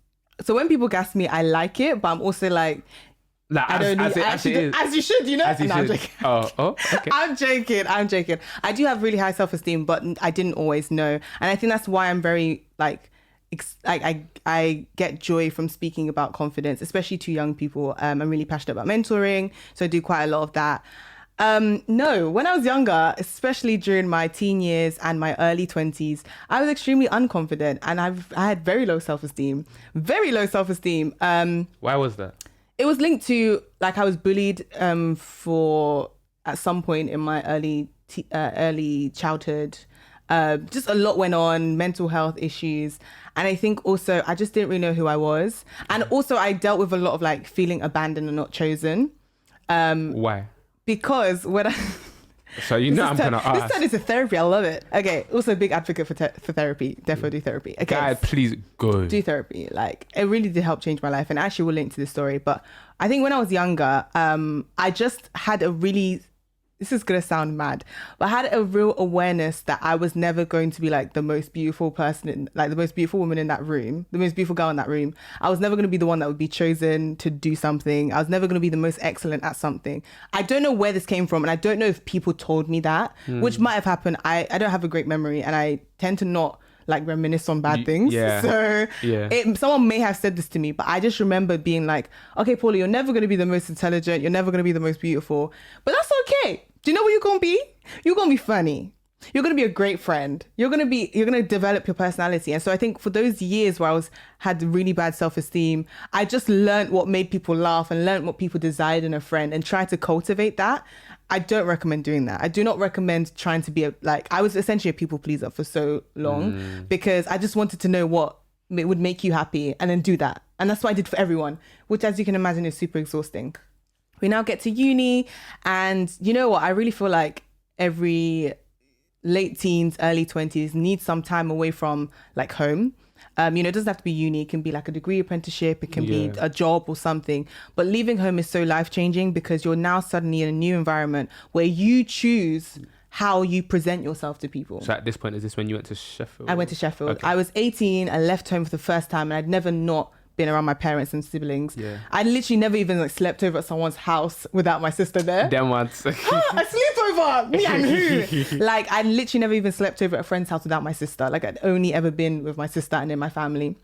So when people gas me, I like it, but I'm also like, I don't need, as you should, you know? As you no, should. Okay. I'm joking. I do have really high self-esteem, but I didn't always know. And I think that's why I'm very I get joy from speaking about confidence, especially to young people. I'm really passionate about mentoring, so I do quite a lot of that. No, when I was younger, especially during my teen years and my early 20s, I was extremely unconfident, and I had very low self-esteem. Why was that? It was linked to, like, I was bullied at some point in my early childhood. Just a lot went on, mental health issues. And I think also I just didn't really know who I was. And also I dealt with a lot of like feeling abandoned and not chosen. Why? Because when I... So I'm going to ask. This turn into therapy. I love it. Okay. Also a big advocate for therapy. Definitely do therapy. Okay. Guys, please go. Do therapy. Like, it really did help change my life. And actually will link to this story. But I think when I was younger, I just had a really... This is going to sound mad, but I had a real awareness that I was never going to be like the most beautiful person, the most beautiful woman in that room, the most beautiful girl in that room. I was never going to be the one that would be chosen to do something. I was never going to be the most excellent at something. I don't know where this came from, and I don't know if people told me that, which might have happened. I don't have a great memory, and I tend to not like reminisce on bad things. Yeah. So someone may have said this to me, but I just remember being like, okay, Paula, you're never going to be the most intelligent. You're never going to be the most beautiful, but that's okay. Do you know what you're going to be? You're going to be funny. You're going to be a great friend. You're going to develop your personality. And so I think for those years where I had really bad self-esteem, I just learned what made people laugh and learned what people desired in a friend and tried to cultivate that. I don't recommend doing that. I do not recommend trying to be I was essentially a people pleaser for so long because I just wanted to know what would make you happy and then do that. And that's what I did for everyone, which, as you can imagine, is super exhausting. We now get to uni, and you know what? I really feel like every late teens, early 20s needs some time away from like home. It doesn't have to be uni. It can be like a degree apprenticeship. It can be a job or something. But leaving home is so life-changing because you're now suddenly in a new environment where you choose how you present yourself to people. So at this point, is this when you went to Sheffield? I went to Sheffield. Okay. I was 18. I left home for the first time, and I'd never not been around my parents and siblings. I literally never even slept over at someone's house without my sister there. Them once. A sleepover, me and who? I literally never even slept over at a friend's house without my sister. I'd only ever been with my sister and then my family.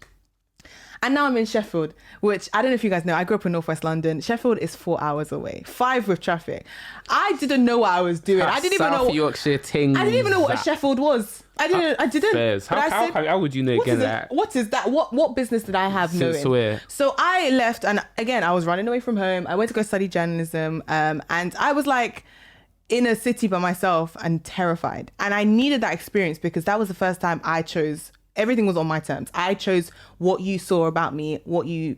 And now I'm in Sheffield, which I don't know if you guys know, I grew up in Northwest London. Sheffield is 4 hours away, 5 with traffic. I didn't know what I was doing. I didn't even know Yorkshire thing. I didn't even know what a Sheffield was. I didn't. How would you know again that? What is that? What business did I have knowing? So I left, and again, I was running away from home. I went to go study journalism, and I was in a city by myself and terrified. And I needed that experience because that was the first time I chose. Everything was on my terms. I chose what you saw about me, what you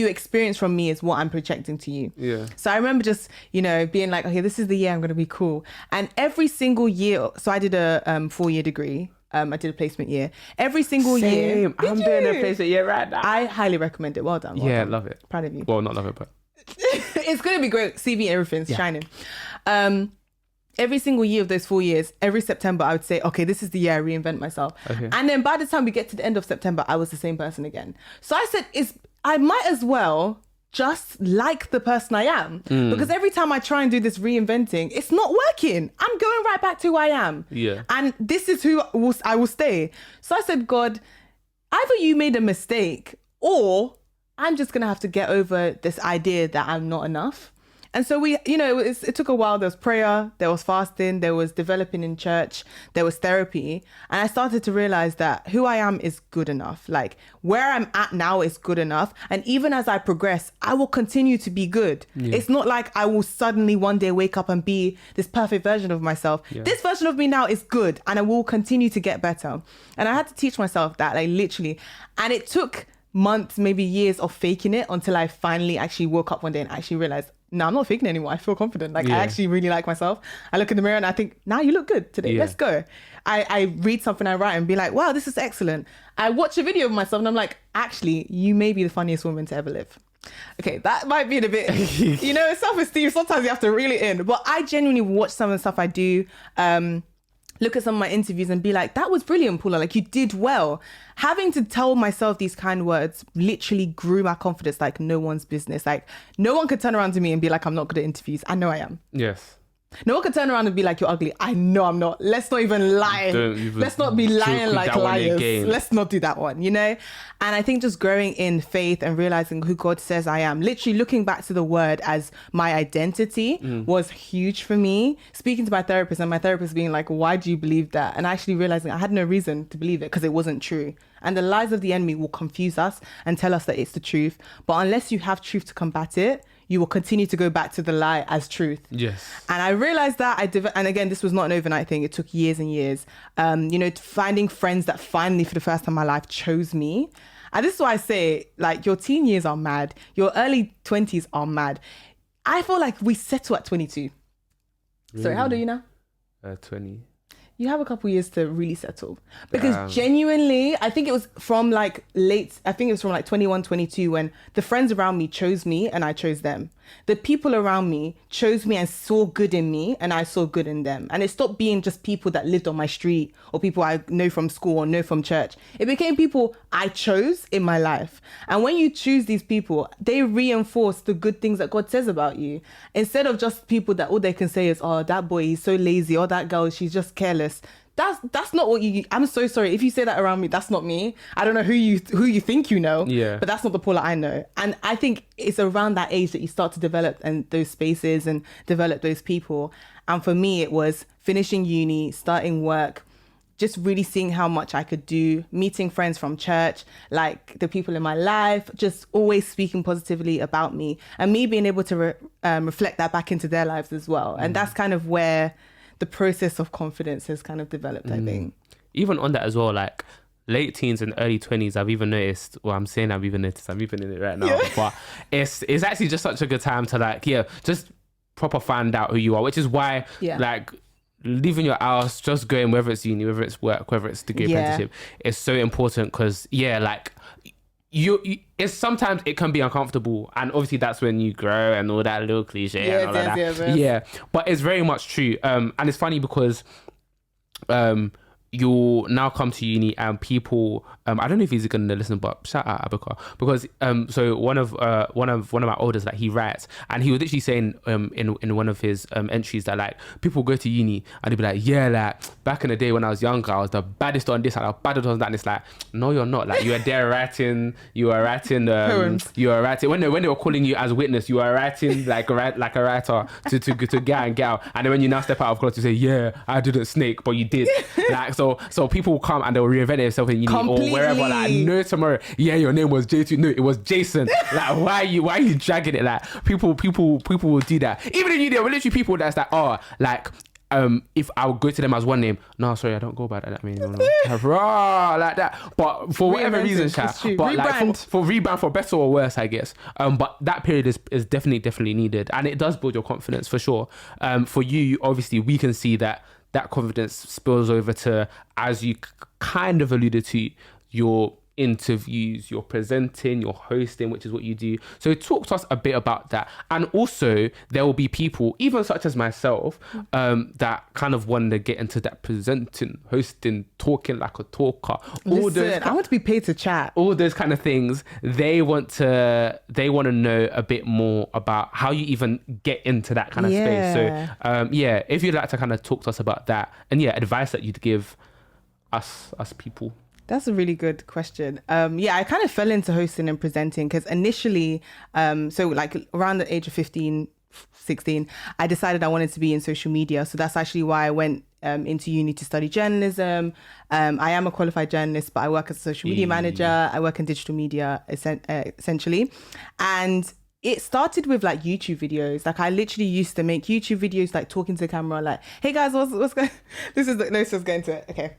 experience from me is what I'm projecting to you. Yeah. So I remember just, being like, okay, this is the year I'm going to be cool. And every single year, so I did a 4-year degree. I did a placement year. Every single year. I'm doing a placement year right now. I highly recommend it. Well done. Well done. Love it. Proud of you. Well, not love it, but. It's going to be great. CV and everything's shining. Every single year of those 4 years, every September, I would say, okay, this is the year I reinvent myself. Okay. And then by the time we get to the end of September, I was the same person again. So I said, I might as well just like the person I am. Because every time I try and do this reinventing, it's not working. I'm going right back to who I am. Yeah. And this is who I will stay. So I said, God, either you made a mistake or I'm just going to have to get over this idea that I'm not enough. And so we, it took a while. There was prayer, there was fasting, there was developing in church, there was therapy. And I started to realize that who I am is good enough. Like where I'm at now is good enough. And even as I progress, I will continue to be good. Yeah. It's not like I will suddenly one day wake up and be this perfect version of myself. Yeah. This version of me now is good and I will continue to get better. And I had to teach myself that, like literally. And it took months, maybe years of faking it until I finally actually woke up one day and actually realized, no, I'm not faking anymore. I feel confident. Like I actually really like myself. I look in the mirror and I think, now you look good today. Let's go. I read something I write and be like, wow, this is excellent. I watch a video of myself and I'm like, actually, you may be the funniest woman to ever live. Okay, that might be a bit, self-esteem. Sometimes you have to reel it in. But I genuinely watch some of the stuff I do. Look at some of my interviews and be like, that was brilliant, Paula. Like you did well. Having to tell myself these kind words literally grew my confidence like no one's business. Like no one could turn around to me and be like, I'm not good at interviews. I know I am. Yes. No one could turn around and be like, you're ugly. I know I'm not. Let's not even lie. Let's not be lying like liars. Let's not do that one, And I think just growing in faith and realizing who God says I am, literally looking back to the word as my identity was huge for me. Speaking to my therapist and my therapist being like, why do you believe that? And actually realizing I had no reason to believe it because it wasn't true. And the lies of the enemy will confuse us and tell us that it's the truth. But unless you have truth to combat it, you will continue to go back to the lie as truth. Yes. And I realized that and again, this was not an overnight thing. It took years and years. Finding friends that finally for the first time in my life chose me. And this is why I say, like, your teen years are mad. Your early 20s are mad. I feel like we settle at 22. Really? Sorry, how old are you now? 20. You have a couple years to really settle because genuinely, I think it was from like 21, 22 when the friends around me chose me and I chose them. The people around me chose me and saw good in me and I saw good in them. And it stopped being just people that lived on my street or people I know from school or know from church. It became people I chose in my life. And when you choose these people, they reinforce the good things that God says about you. Instead of just people that all they can say is, oh, that boy, he's so lazy, or that girl, she's just careless. That's not what I'm so sorry. If you say that around me, that's not me. I don't know who you think you know, but that's not the Paula I know. And I think it's around that age that you start to develop and those spaces and develop those people. And for me, it was finishing uni, starting work, just really seeing how much I could do, meeting friends from church, like the people in my life, just always speaking positively about me and me being able to reflect that back into their lives as well. And that's kind of where the process of confidence has kind of developed, I think. Even on that as well, like late teens and early 20s, I've even noticed, I'm even in it right now, but it's actually just such a good time to just proper find out who you are, which is why like leaving your house, just going, whether it's uni, whether it's work, whether it's degree apprenticeship, is so important because you it's sometimes it can be uncomfortable, and obviously that's when you grow and all that little cliche and all that. But it's very much true. And it's funny because you'll now come to uni and people I don't know if he's gonna listen, but shout out Abaka, because so one of my oldest, like, he writes, and he was literally saying in one of his entries that like people go to uni and they'd be like, yeah, like back in the day when I was younger, I was the baddest on this and I was baddest on that, and it's like, no, you're not. Like, you were there writing poems. You were writing when they were calling you as witness, you were writing like a writer to get and get out, and then when you now step out of class, you say, yeah, I didn't snake, but you did. Like, so people will come and they'll reinvent themselves in uni or wherever. Like, no, tomorrow, yeah, your name was J2. No, it was Jason. Like, why are you dragging it? Like, people will do that. Even in uni, there were literally people that's like, oh, like, if I would go to them as one name, no, sorry, I don't go by that. I mean, no. Like that. But for whatever reason, but like for rebrand, for better or worse, I guess. But that period is definitely needed, and it does build your confidence for sure. For you, obviously, we can see that confidence spills over to, as you kind of alluded to, your interviews, your presenting, your hosting, which is what you do. So talk to us a bit about that. And also there will be people, even such as myself, that kind of want to get into that presenting, hosting, talking like a talker. I want to be paid to chat. All those kind of things. They want to know a bit more about how you even get into that kind of space. So if you'd like to kind of talk to us about that, and advice that you'd give us people. That's a really good question. I kind of fell into hosting and presenting because initially, so like around the age of 15, 16, I decided I wanted to be in social media. So that's actually why I went into uni to study journalism. I am a qualified journalist, but I work as a social media manager. I work in digital media essentially. And it started with like YouTube videos. Like I literally used to make YouTube videos, like talking to the camera, like, hey guys, what's going this is going to it. Okay.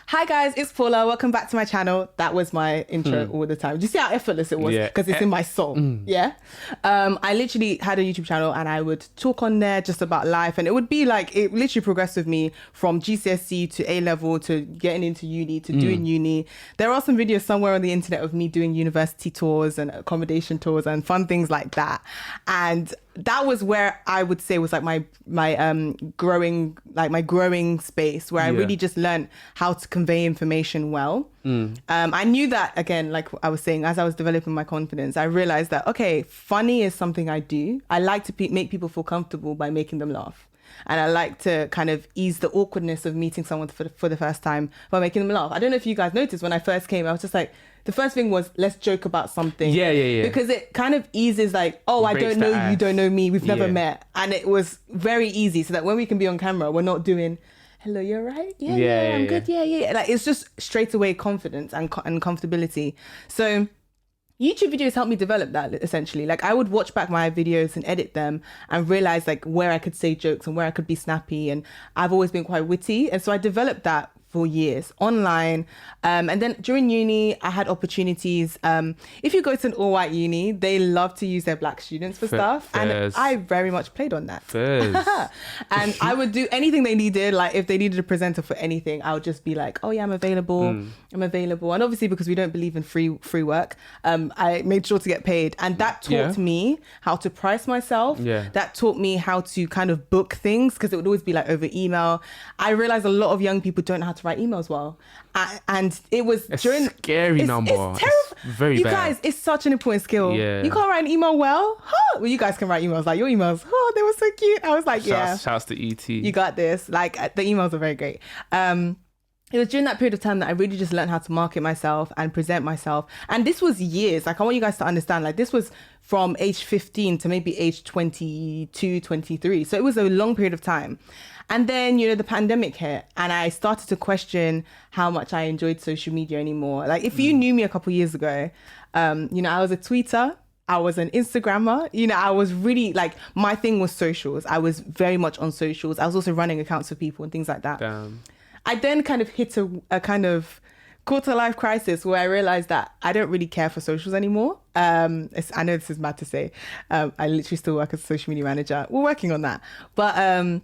Hi guys, it's Paula. Welcome back to my channel. That was my intro all the time. Do you see how effortless it was? Because it's in my soul. Yeah. I literally had a YouTube channel and I would talk on there just about life. And it would be like, it literally progressed with me from GCSE to A-level to getting into uni to doing uni. There are some videos somewhere on the internet of me doing university tours and accommodation tours and fun things like that. And that was where I would say was like my growing space where I really just learned how to convey information well. I knew that, again, like I was saying, as I was developing my confidence, I realized that, okay, funny is something I do. I like to make people feel comfortable by making them laugh. And I like to kind of ease the awkwardness of meeting someone for the first time by making them laugh. I don't know if you guys noticed when I first came, I was just like, the first thing was, let's joke about something. Yeah. Because it kind of eases like, oh, I don't know you, don't know me, we've never met. And it was very easy so that when we can be on camera, we're not doing, hello, you're right? Yeah, I'm good. Yeah. Like it's just straight away confidence and comfortability. So YouTube videos helped me develop that essentially. Like I would watch back my videos and edit them and realize like where I could say jokes and where I could be snappy. And I've always been quite witty. And so I developed that for years online. And then during uni, I had opportunities. If you go to an all-white uni, they love to use their black students for stuff. And I very much played on that. And I would do anything they needed. Like if they needed a presenter for anything, I would just be like, oh yeah, I'm available. I'm available. And obviously because we don't believe in free work, I made sure to get paid. And that taught me how to price myself. That taught me how to kind of book things because it would always be like over email. I realized a lot of young people don't know how to write emails well, and it was scary number. It's terrible. It's very you bad. Guys, it's such an important skill. You can't write an email well. Well, you guys can write emails. Like your emails, they were so cute. I was like, shouts to ET. You got this. Like the emails are very great. It was during that period of time that I really just learned how to market myself and present myself. And this was years. Like I want you guys to understand, like this was from age 15 to maybe age 22, 23. So it was a long period of time. And then, the pandemic hit and I started to question how much I enjoyed social media anymore. Like if you knew me a couple years ago, I was a tweeter. I was an Instagrammer. I was really like, my thing was socials. I was very much on socials. I was also running accounts for people and things like that. Damn. I then kind of hit a kind of quarter life crisis where I realized that I don't really care for socials anymore. I know this is mad to say. I literally still work as a social media manager. We're working on that. But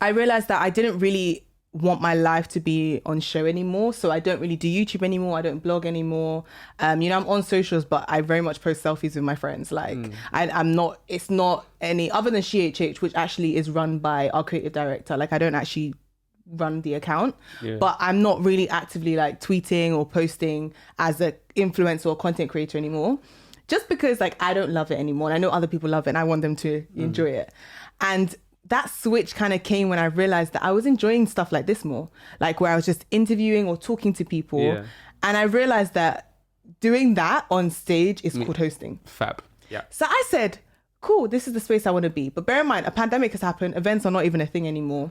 I realized that I didn't really want my life to be on show anymore. So I don't really do YouTube anymore. I don't blog anymore. I'm on socials, but I very much post selfies with my friends. Like I'm not, it's not any other than SheHH, which actually is run by our creative director. Like I don't actually run the account, but I'm not really actively like tweeting or posting as an influencer or content creator anymore. Just because like I don't love it anymore. And I know other people love it and I want them to enjoy it. And that switch kind of came when I realized that I was enjoying stuff like this more, like where I was just interviewing or talking to people. And I realized that doing that on stage is called hosting. Fab. Yeah. So I said, cool, this is the space I want to be. But bear in mind, a pandemic has happened. Events are not even a thing anymore.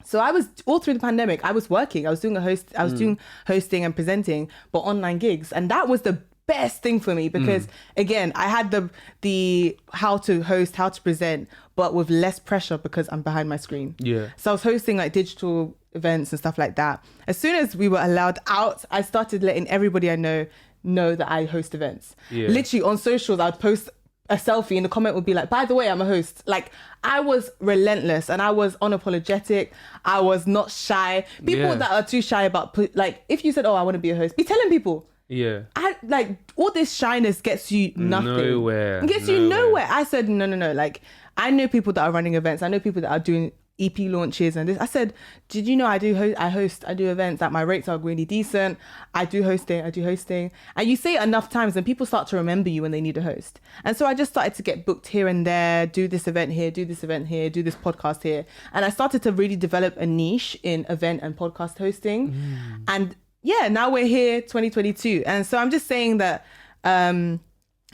So I was all through the pandemic, I was working. I was doing doing hosting and presenting, but online gigs. And that was the best thing for me because again, I had the how to host, how to present, but with less pressure because I'm behind my screen. So I was hosting like digital events and stuff like that. As soon as we were allowed out, I started letting everybody I know that I host events. Literally on socials, I would post a selfie and the comment would be like, by the way, I'm a host. Like I was relentless and I was unapologetic. I was not shy. People that are too shy about, like if you said, oh, I want to be a host, be telling people. I like all this shyness gets you nothing. Nowhere. It gets you nowhere. I said, no. Like I know people that are running events. I know people that are doing EP launches and this. I said, did you know I do events that my rates are really decent. I do hosting. And you say it enough times and people start to remember you when they need a host. And so I just started to get booked here and there, do this event here, do this event here, do this podcast here. And I started to really develop a niche in event and podcast hosting. And yeah, now we're here 2022. And so I'm just saying that in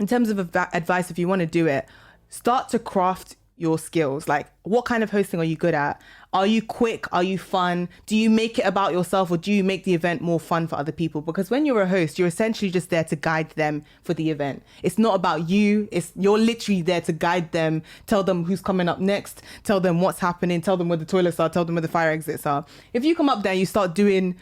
terms of advice, if you want to do it, start to craft your skills. Like, what kind of hosting are you good at? Are you quick? Are you fun? Do you make it about yourself, or do you make the event more fun for other people? Because when you're a host, you're essentially just there to guide them for the event. It's not about you. You're literally there to guide them, tell them who's coming up next, tell them what's happening, tell them where the toilets are, tell them where the fire exits are. If you come up there and you start doing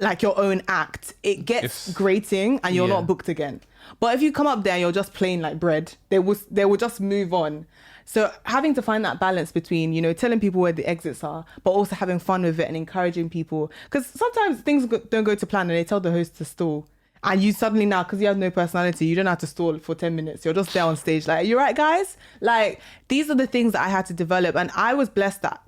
like your own act, it gets grating and you're not booked again. But if you come up there and you're just plain like bread, they will just move on. So having to find that balance between, you know, telling people where the exits are, but also having fun with it and encouraging people. Because sometimes things don't go to plan and they tell the host to stall. And you suddenly now, because you have no personality, you don't have to stall for 10 minutes. You're just there on stage like, you right, guys? Like, these are the things that I had to develop. And I was blessed that,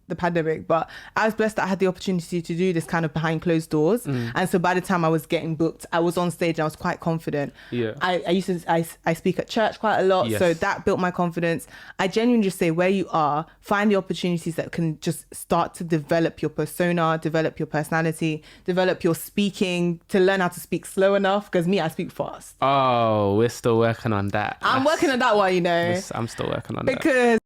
the pandemic, but I was blessed that I had the opportunity to do this kind of behind closed doors. And so by the time I was getting booked, I was on stage and I was quite confident. I speak at church quite a lot, so that built my confidence. I genuinely just say, where you are, find the opportunities that can just start to develop your persona, develop your personality, develop your speaking, to learn how to speak slow enough, because I speak fast. Oh, we're still working on that. I'm working on that one, you know. I'm still working on that. Because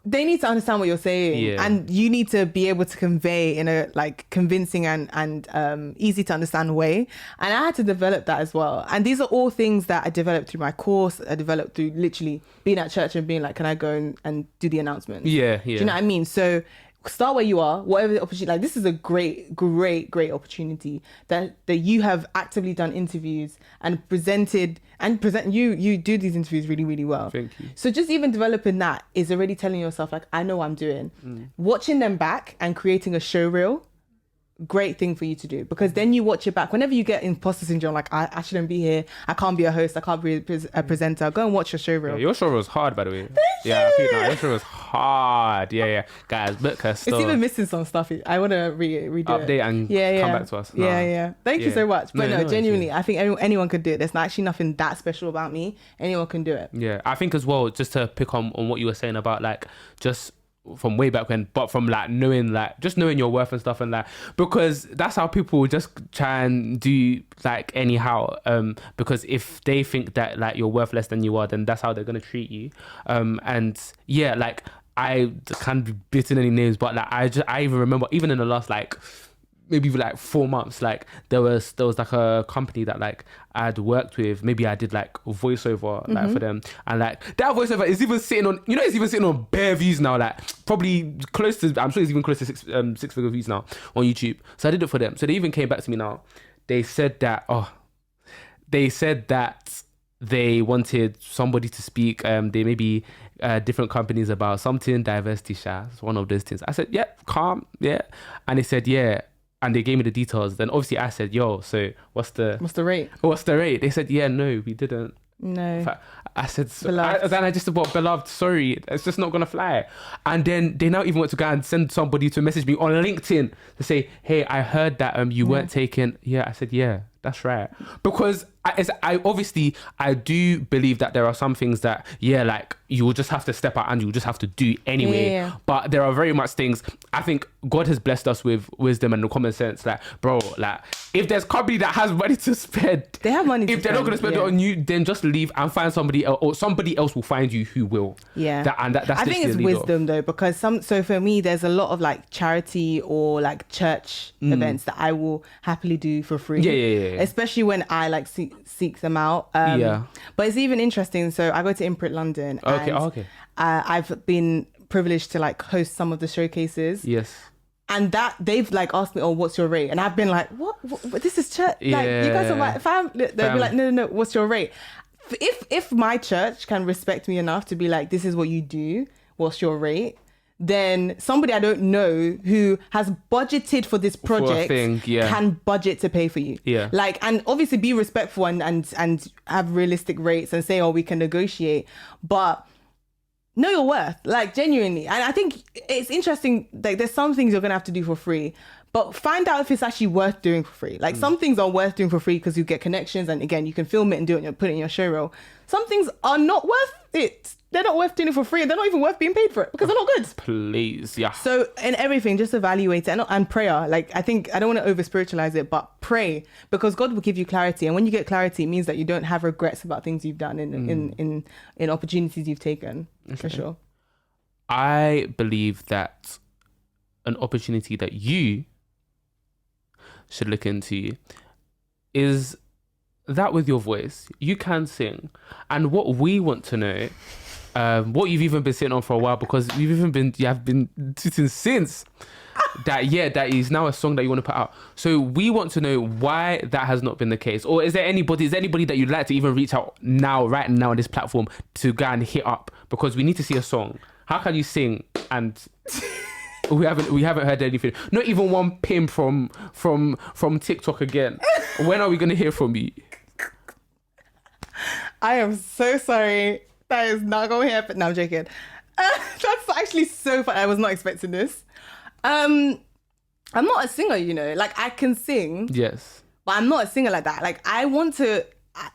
they need to understand what you're saying, and you need to be able to convey in a like convincing and easy to understand way. And I had to develop that as well. And these are all things that I developed through my course. I developed through literally being at church and being like, can I go and do the announcements? Do you know what I mean? So start where you are, whatever the opportunity. Like, this is a great opportunity that you have actively done interviews and presented. You do these interviews really, really well. Thank you. So just even developing that is already telling yourself, like, I know what I'm doing. Watching them back and creating a show reel, great thing for you to do, because then you watch it back. Whenever you get imposter syndrome, like, I shouldn't be here, I can't be a host, I can't be a presenter, go and watch your show reel. Yeah, your show reel was hard, by the way. Thank you. Your show was hard. Guys, book her stuff. It's even missing some stuff. I want to redo update it. and come back to us. Thank you so much. But no, genuinely, actually, I think anyone could do it. There's actually nothing that special about me. Anyone can do it. Yeah, I think as well, just to pick on what you were saying about, like, just from way back when, but from like knowing your worth and stuff, and like, because that's how people just try and do like anyhow, because if they think that like you're worth less than you are, then that's how they're gonna treat you. And yeah, like, I can't be bitten any names, but like I even remember, even in the last like maybe like 4 months, like there was like a company that like I'd worked with. Maybe I did like voiceover like for them, and like that voiceover is even sitting on, it's even sitting on bare views now, like probably close to, I'm sure it's even close to six figure views now on YouTube. So I did it for them. So they even came back to me now. They said that they wanted somebody to speak. They maybe different companies about something diversity. It's one of those things. I said, yeah, calm, yeah. And they said, yeah. And they gave me the details. Then obviously I said, yo, so what's the rate? What's the rate? They said, yeah, no, we didn't. No. I said, then I just said, well, beloved, sorry, it's just not gonna fly. And then they now even want to go and send somebody to message me on LinkedIn to say, hey, I heard that you weren't taken. Yeah, I said, yeah, that's right. Because I do believe that there are some things that, like, you will just have to step out and you will just have to do anyway. Yeah. But there are very much things, I think God has blessed us with wisdom and the common sense. Like, bro, like, if there's company that has money to spend, they have money. If they're not going to spend it on you, then just leave and find somebody else, or somebody else will find you who will. Yeah. That's I think it's wisdom though, because so for me, there's a lot of like charity or like church events that I will happily do for free. Yeah. Especially when I like seek them out. But it's even interesting. So I go to Imprint London. Okay. I've been privileged to like host some of the showcases. Yes. And that they've like asked me, what's your rate? And I've been like, what? This is church. Like, you guys are my fam. They'll be like, no, what's your rate? If my church can respect me enough to be like, this is what you do, what's your rate? Then somebody I don't know who has budgeted for this project can budget to pay for you. Yeah. Like, and obviously be respectful and have realistic rates and say, we can negotiate. But know your worth, like, genuinely. And I think it's interesting, like, there's some things you're gonna have to do for free, but find out if it's actually worth doing for free. Like some things are worth doing for free because you get connections, and again, you can film it and do it and put it in your show reel. Some things are not worth it. They're not worth doing it for free, and they're not even worth being paid for it because they're not good. Please, yeah. So in everything, just evaluate it, and prayer. Like I think I don't want to over spiritualize it, but pray, because God will give you clarity, and when you get clarity, it means that you don't have regrets about things you've done in opportunities you've taken. Okay. For sure. I believe that an opportunity that you should look into is that with your voice, you can sing. And what we want to know, what you've even been sitting on for a while, because you have been sitting since that is now a song that you want to put out. So we want to know why that has not been the case. Or is there anybody that you'd like to even reach out right now on this platform to go and hit up? Because we need to see a song. How can you sing and we haven't heard anything? Not even one pin from TikTok again. When are we going to hear from you? I am so sorry. That is not going to happen. No, I'm joking. That's actually so funny. I was not expecting this. I'm not a singer, Like, I can sing. Yes. But I'm not a singer like that. Like, I want to...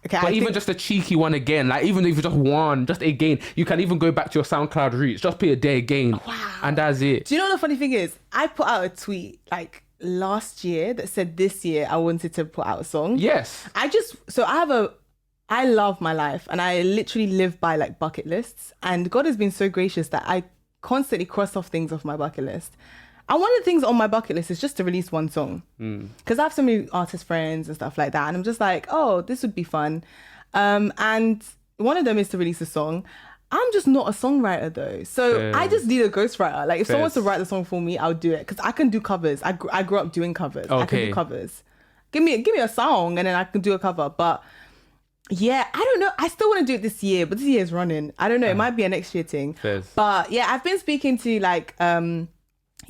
Okay, but even just a cheeky one again, like even if it's just one, just again, you can even go back to your SoundCloud roots, just play a day again. Wow. And that's it. Do you know what the funny thing is? I put out a tweet like last year that said this year I wanted to put out a song. Yes. I love my life, and I literally live by like bucket lists, and God has been so gracious that I constantly cross off things off my bucket list. And one of the things on my bucket list is just to release one song. Because I have so many artist friends and stuff like that. And I'm just like, oh, this would be fun. And one of them is to release a song. I'm just not a songwriter though. So I just need a ghostwriter. Like if someone wants to write the song for me, I'll do it. Because I can do covers. I grew up doing covers. Okay. I can do covers. Give me a song and then I can do a cover. But yeah, I don't know. I still want to do it this year, but this year is running. I don't know. It might be a next year thing. But yeah, I've been speaking to like...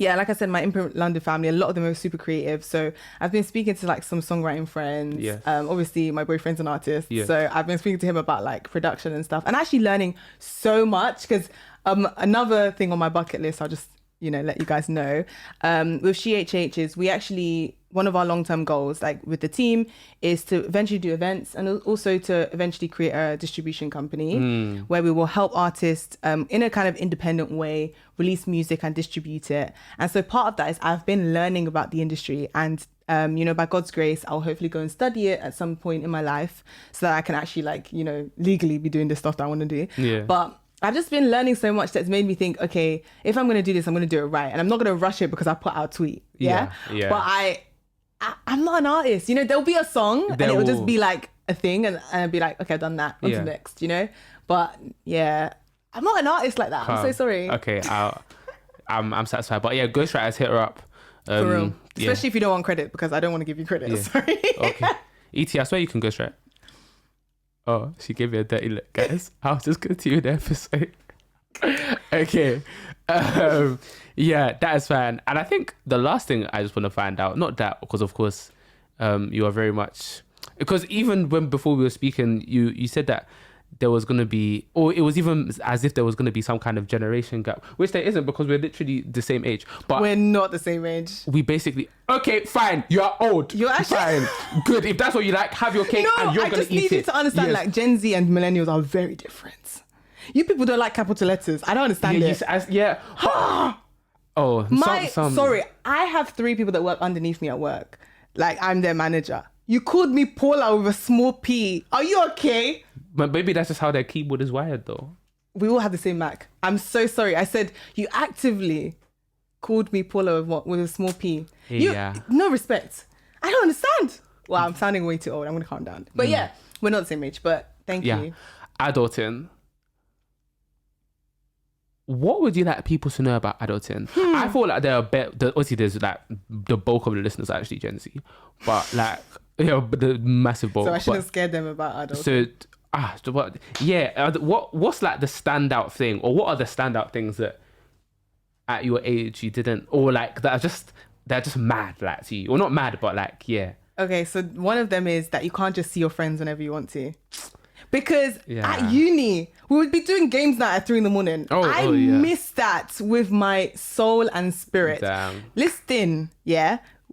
like I said, my Imprint London family, a lot of them are super creative. So I've been speaking to like some songwriting friends. Yes. Obviously, my boyfriend's an artist. Yes. So I've been speaking to him about like production and stuff, and actually learning so much. Because another thing on my bucket list, I'll just, let you guys know. With SheHH is we actually, one of our long-term goals, like with the team, is to eventually do events and also to eventually create a distribution company where we will help artists in a kind of independent way release music and distribute it. And so part of that is I've been learning about the industry, and by God's grace, I'll hopefully go and study it at some point in my life so that I can actually legally be doing this stuff that I want to do. Yeah. But I've just been learning so much that's made me think, okay, if I'm going to do this, I'm going to do it right. And I'm not going to rush it because I put out a tweet. Yeah. But I'm not an artist. There'll be a song and it'll just be like a thing and I'll be like, okay, I've done that. On to the next, But yeah, I'm not an artist like that. I'm so sorry. Okay, I'm satisfied. But yeah, ghostwriters, hit her up. For real. Especially if you don't want credit, because I don't want to give you credit. Yeah. Sorry. Okay. ET, I swear you can ghostwrite. Oh, she gave me a dirty look, guys. I'll just continue the episode. Okay. That is fine. And I think the last thing I just want to find out, not that, because of course, you are very much, because even before we were speaking, you said that there was going to be, or it was even as if there was going to be some kind of generation gap, which there isn't, because we're literally the same age. But we're not the same age. We basically, okay, fine, you are old. You're actually fine. Good. If that's what you like, have your cake and you're going to eat it. I just need you to understand, like Gen Z and millennials are very different. You people don't like capital letters. I don't understand it. Sorry, I have 3 people that work underneath me at work. Like I'm their manager. You called me Paula with a small P. Are you okay? But maybe that's just how their keyboard is wired though. We all have the same Mac. I'm so sorry. I said you actively called me Paula with a small P. No respect. I don't understand. Well, I'm sounding way too old. I'm going to calm down. But yeah, we're not the same age, but thank you. Adulting. What would you like people to know about adulting? I feel like there are obviously there's like the bulk of the listeners are actually Gen Z, but like the massive bulk. So I shouldn't scare them about adulting. What's like the standout thing, or what are the standout things that at your age you didn't, or like they're just mad like to you, or not mad, but like Okay, so one of them is that you can't just see your friends whenever you want to. Because at uni, we would be doing games night at 3 a.m. I miss that with my soul and spirit. Damn. Listen,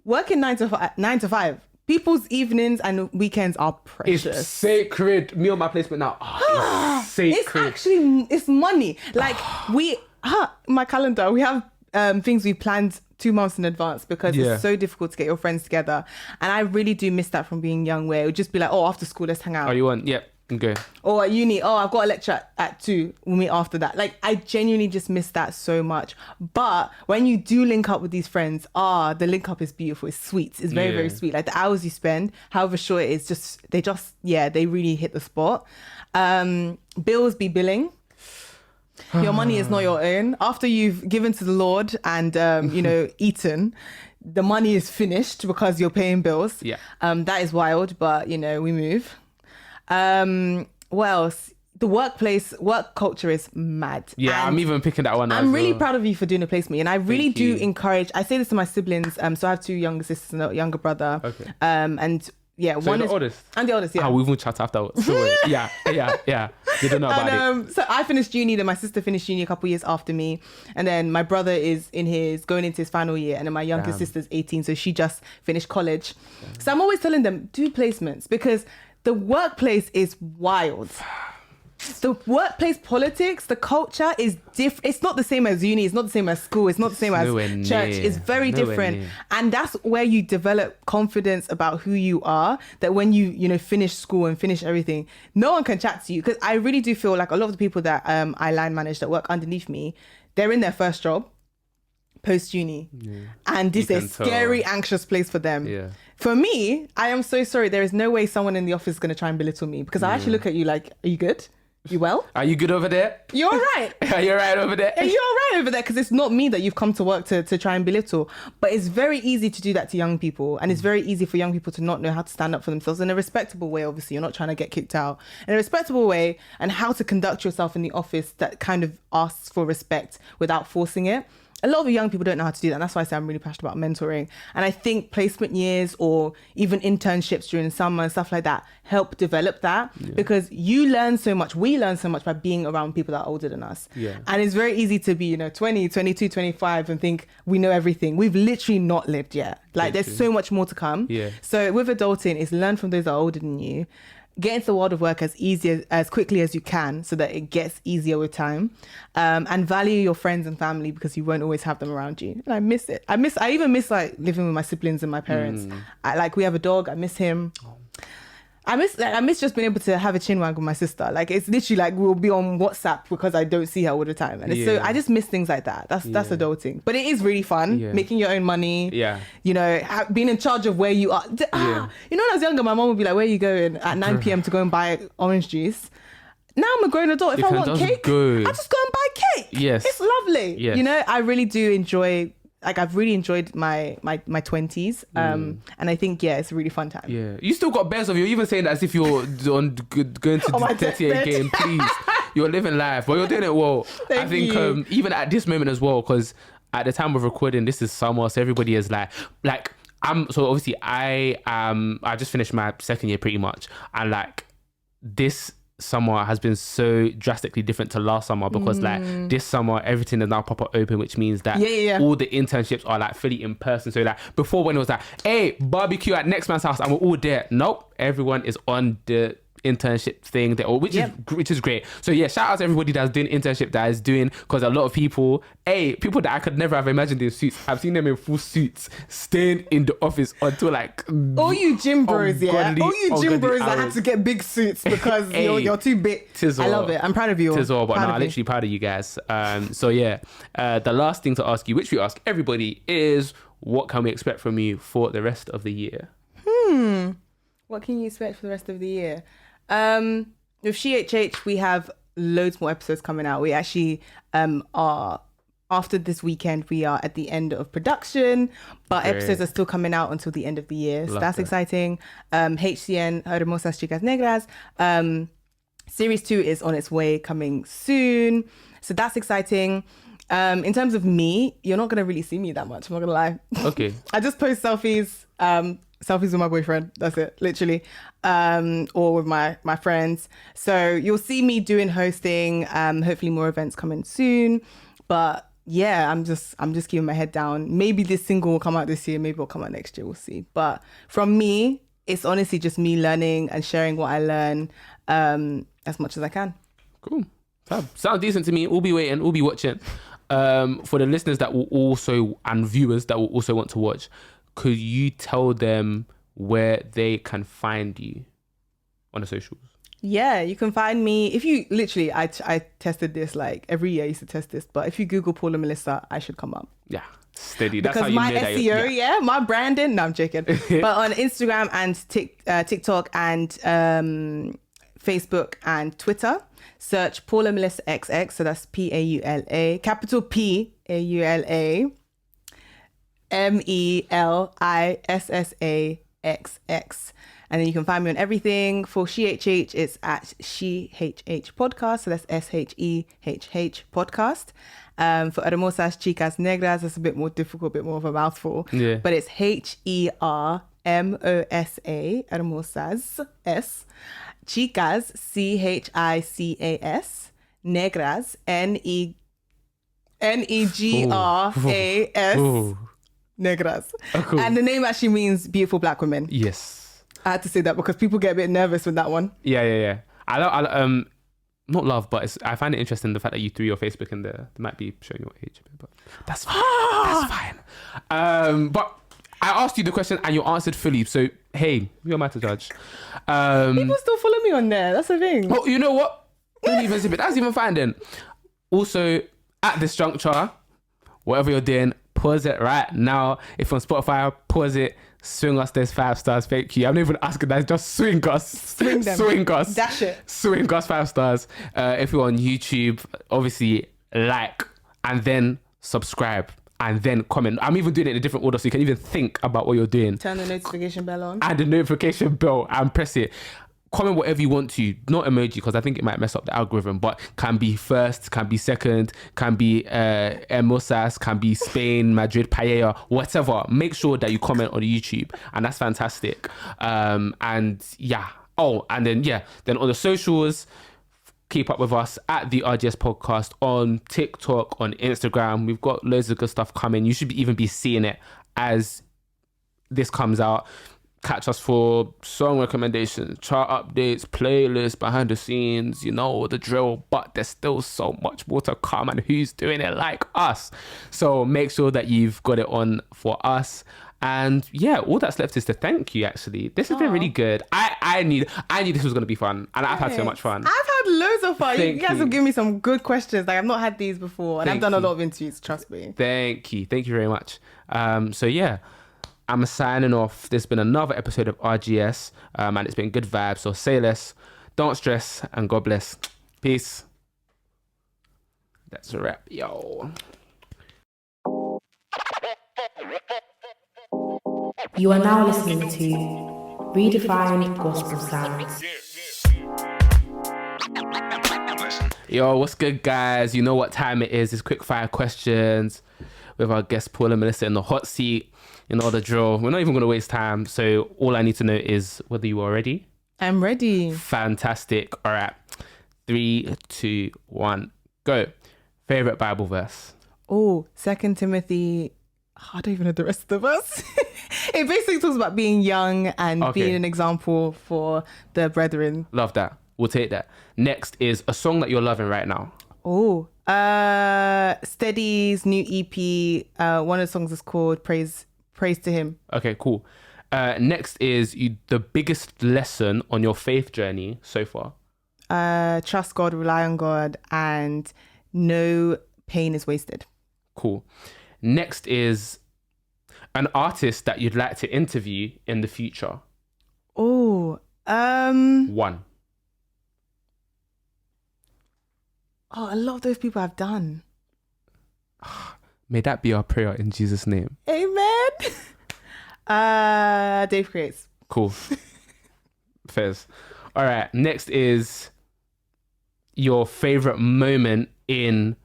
working 9 to 5. People's evenings and weekends are precious. It's sacred. Me on my placement now. Oh, it's sacred. It's money. Like my calendar, we have things we planned 2 months in advance because it's so difficult to get your friends together. And I really do miss that from being young, where it would just be like, oh, after school, let's hang out. Oh, you want? Yep. Okay. Or at uni, oh, I've got a lecture at 2. We'll meet after that. Like, I genuinely just miss that so much. But when you do link up with these friends, the link up is beautiful. It's sweet. It's very, very sweet. Like the hours you spend, however short it is, they really hit the spot. Bills be billing. Your money is not your own. After you've given to the Lord and, eaten, the money is finished because you're paying bills. Yeah. That is wild, but, we move. What else? The work culture is mad. Yeah, and I'm even picking that one. I'm really proud of you for doing a placement, and I really do encourage. I say this to my siblings. So I have 2 younger sisters and a younger brother. Okay. And yeah, so one is the oldest. I'm the oldest. Yeah. We won't chat afterwards. So yeah. They don't know about it. So I finished uni, then my sister finished uni a couple years after me, and then my brother is going into his final year, and then my youngest sister's 18, so she just finished college. Damn. So I'm always telling them, do placements, because the workplace is wild. The workplace politics, the culture is different. It's not the same as uni. It's not the same as school. It's not the same as church. It's very different. And that's where you develop confidence about who you are, that when you finish school and finish everything, no one can chat to you. Because I really do feel like a lot of the people that I line manage that work underneath me, they're in their first job post-uni. And this is a scary, anxious place for them. For me, I am so sorry. There is no way someone in the office is going to try and belittle me, because I actually look at you like, are you good? You well? Are you good over there? You're all right. Are you all right over there? Yeah, you're all right over there, because it's not me that you've come to work to try and belittle. But it's very easy to do that to young people. And it's very easy for young people to not know how to stand up for themselves in a respectable way. Obviously, you're not trying to get kicked out. In a respectable way, and how to conduct yourself in the office that kind of asks for respect without forcing it. A lot of the young people don't know how to do that. And that's why I say I'm really passionate about mentoring. And I think placement years or even internships during the summer and stuff like that help develop that, because you learn so much. We learn so much by being around people that are older than us. And it's very easy to be, 20, 22, 25 and think we know everything. We've literally not lived yet. Like there's so much more to come. So with adulting, it's learn from those that are older than you. Get into the world of work as quickly as you can, so that it gets easier with time, and value your friends and family, because you won't always have them around you. And I miss it. I even miss like living with my siblings and my parents. We have a dog. I miss him. I miss just being able to have a chin wag with my sister. Like it's literally like we'll be on WhatsApp because I don't see her all the time, and so I just miss things like that. That's adulting, but it is really fun making your own money. Being in charge of where you are. When I was younger, my mom would be like, "Where are you going at 9 p.m. to go and buy orange juice?" Now I'm a grown adult. If I want cake, I just go and buy cake. Yes, it's lovely. Yes. I really do enjoy. Like I've really enjoyed my 20s, and I think it's a really fun time. You still got best of you. Even saying that as if you're going to the 38 game. Please, you're living life, but you're doing it well. I think even at this moment as well, because at the time of recording, this is summer, so everybody is like obviously I just finished my second year pretty much, and like this summer has been so drastically different to last summer, because like this summer everything is now proper open, which means that all the internships are like fully in person. So like before, when it was like, hey, barbecue at next man's house and we're all there, nope, everyone is on the internship thing there, which is great. So shout out to everybody that's doing internship, that is doing, because a lot of people that I could never have imagined in suits, I've seen them in full suits staying in the office until like all you gym bros that had to get big suits because you're too big. I love it. I'm proud of you. But I'm literally proud of you guys. The last thing to ask you, which we ask everybody, is what can we expect from you for the rest of the year? What can you expect for the rest of the year? With SheHH, we have loads more episodes coming out. We actually are, after this weekend, we are at the end of production, but episodes are still coming out until the end of the year. So that's exciting. HCN, Hermosas, Chicas, Negras. Series 2 is on its way, coming soon. So that's exciting. In terms of me, you're not going to really see me that much. I'm not going to lie. Okay. I just post selfies. Selfies with my boyfriend, that's it, literally, or with my friends. So you'll see me doing hosting, hopefully more events coming soon, but yeah, I'm just keeping my head down. Maybe this single will come out this year. Maybe it'll come out next year. We'll see. But from me, it's honestly just me learning and sharing what I learn as much as I can. Cool. Sounds decent to me. We'll be waiting. We'll be watching. For the listeners that will also, and viewers that will also want to watch, could you tell them where they can find you on the socials? Yeah, you can find me if you literally. I tested this like every year. I used to test this, but if you Google Paula Melissa, I should come up. Yeah, steady. That's because how you my know SEO, my branding. No, I'm joking. But on Instagram and TikTok and Facebook and Twitter, search Paula Melissa XX. So that's PAULA, capital PAULA, MELISSAXX. And then you can find me on everything. For SheHH, it's at SheHH Podcast. So that's SHEHH Podcast. For Hermosas, Chicas, Negras, that's a bit more difficult, a bit more of a mouthful. Yeah. But it's HERMOSA, Hermosas, S. Chicas, CHICAS. Negras, NEGRAS. Ooh. Negras. Oh, cool. And the name actually means beautiful black women. Yes. I had to say that because people get a bit nervous with that one. Yeah. I not love, but I find it interesting the fact that you threw your Facebook in there. They might be showing your age a bit, but that's fine. That's fine. But I asked you the question and you answered fully. So hey, who am I to judge? People still follow me on there. That's the thing. Oh, you know what? Don't even zip it. That's even fine then. Also, at this juncture, whatever you're doing, pause it right now. If on Spotify, pause it. Swing us those 5 stars. Thank you. I'm not even asking that. Just swing us. Swing them. Swing us. Dash it. Swing us 5 stars. If you're on YouTube, obviously like and then subscribe and then comment. I'm even doing it in a different order so you can even think about what you're doing. Turn the notification bell on. And the notification bell and press it. Comment whatever you want to, not emoji because I think it might mess up the algorithm, but can be first, can be second, can be Hermosas, can be Spain, Madrid, Paella, whatever. Make sure that you comment on YouTube and that's fantastic. And yeah. Oh, and then on the socials, keep up with us at the RGS Podcast on TikTok, on Instagram. We've got loads of good stuff coming. You should even be seeing it as this comes out. Catch us for song recommendations, chart updates, playlists, behind the scenes, you know, the drill. But there's still so much more to come and who's doing it like us. So make sure that you've got it on for us. And yeah, all that's left is to thank you, actually. This has been really good. I knew this was going to be fun. And I've had so much fun. I've had loads of fun. You guys have given me some good questions. Like I've not had these before. And I've done a lot of interviews, trust me. Thank you. Thank you very much. So yeah. I'm signing off. There's been another episode of RGS, and it's been good vibes. So say less, don't stress, and God bless. Peace. That's a wrap, yo. You are now listening to Redefined Gospel Sounds. Yo, what's good, guys? You know what time it is. It's quick fire questions with our guest Paula Melissa in the hot seat. You know the drill. We're not even going to waste time. So all I need to know is whether you are ready. I'm ready. Fantastic. All right. 3, 2, 1, go. Favorite Bible verse? Oh, 2 Timothy. I don't even know the rest of the verse. It basically talks about being young and being an example for the brethren. Love that. We'll take that. Next is a song that you're loving right now. Oh, Steady's new EP. One of the songs is called Praise to Him. Okay, cool. Next is the biggest lesson on your faith journey so far. Trust God, rely on God, and no pain is wasted. Cool. Next is an artist that you'd like to interview in the future. Oh, One. Oh, a lot of those people I've done. May that be our prayer in Jesus' name. Amen. Dave Creates. Cool. Fairs. All right. Next is your favorite moment in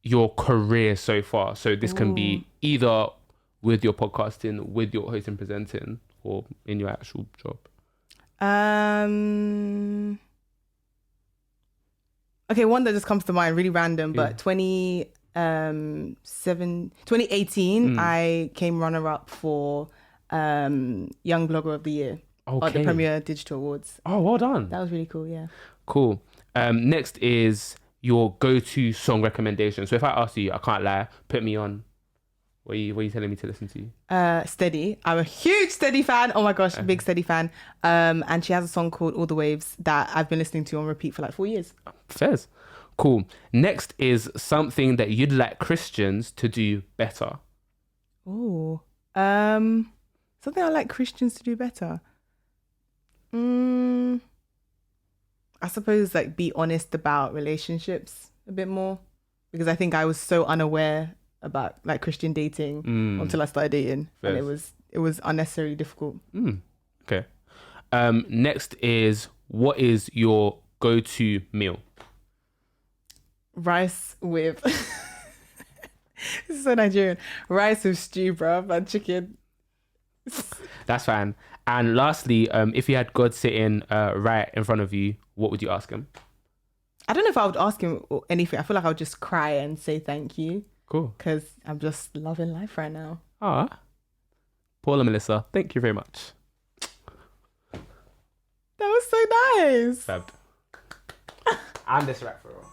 your career so far. So this can be either with your podcasting, with your hosting, presenting, or in your actual job. Okay, one that just comes to mind, really random, but 2018, I came runner-up for Young Blogger of the Year at the Premier Digital Awards. Oh, well done. That was really cool, yeah. Cool. Next is your go-to song recommendation. So if I ask you, I can't lie, put me on. What are you telling me to listen to? Steady. I'm a huge Steady fan. Oh my gosh, big Steady fan. And she has a song called All the Waves that I've been listening to on repeat for like 4 years. Fairs. Cool. Next is something that you'd like Christians to do better. Oh, something I like Christians to do better. I suppose like be honest about relationships a bit more, because I think I was so unaware about like Christian dating until I started dating. Fairs. And it was unnecessarily difficult. Okay. Next is, what is your go-to meal? Rice with this is so Nigerian. Rice with stew, bruv, and chicken. That's fine. And lastly, if you had God sitting right in front of you, what would you ask him? I don't know if I would ask him anything. I feel like I would just cry and say thank you. Cool. Because I'm just loving life right now. Paula Melissa, thank you very much. That was so nice. Fab. And this rap for all.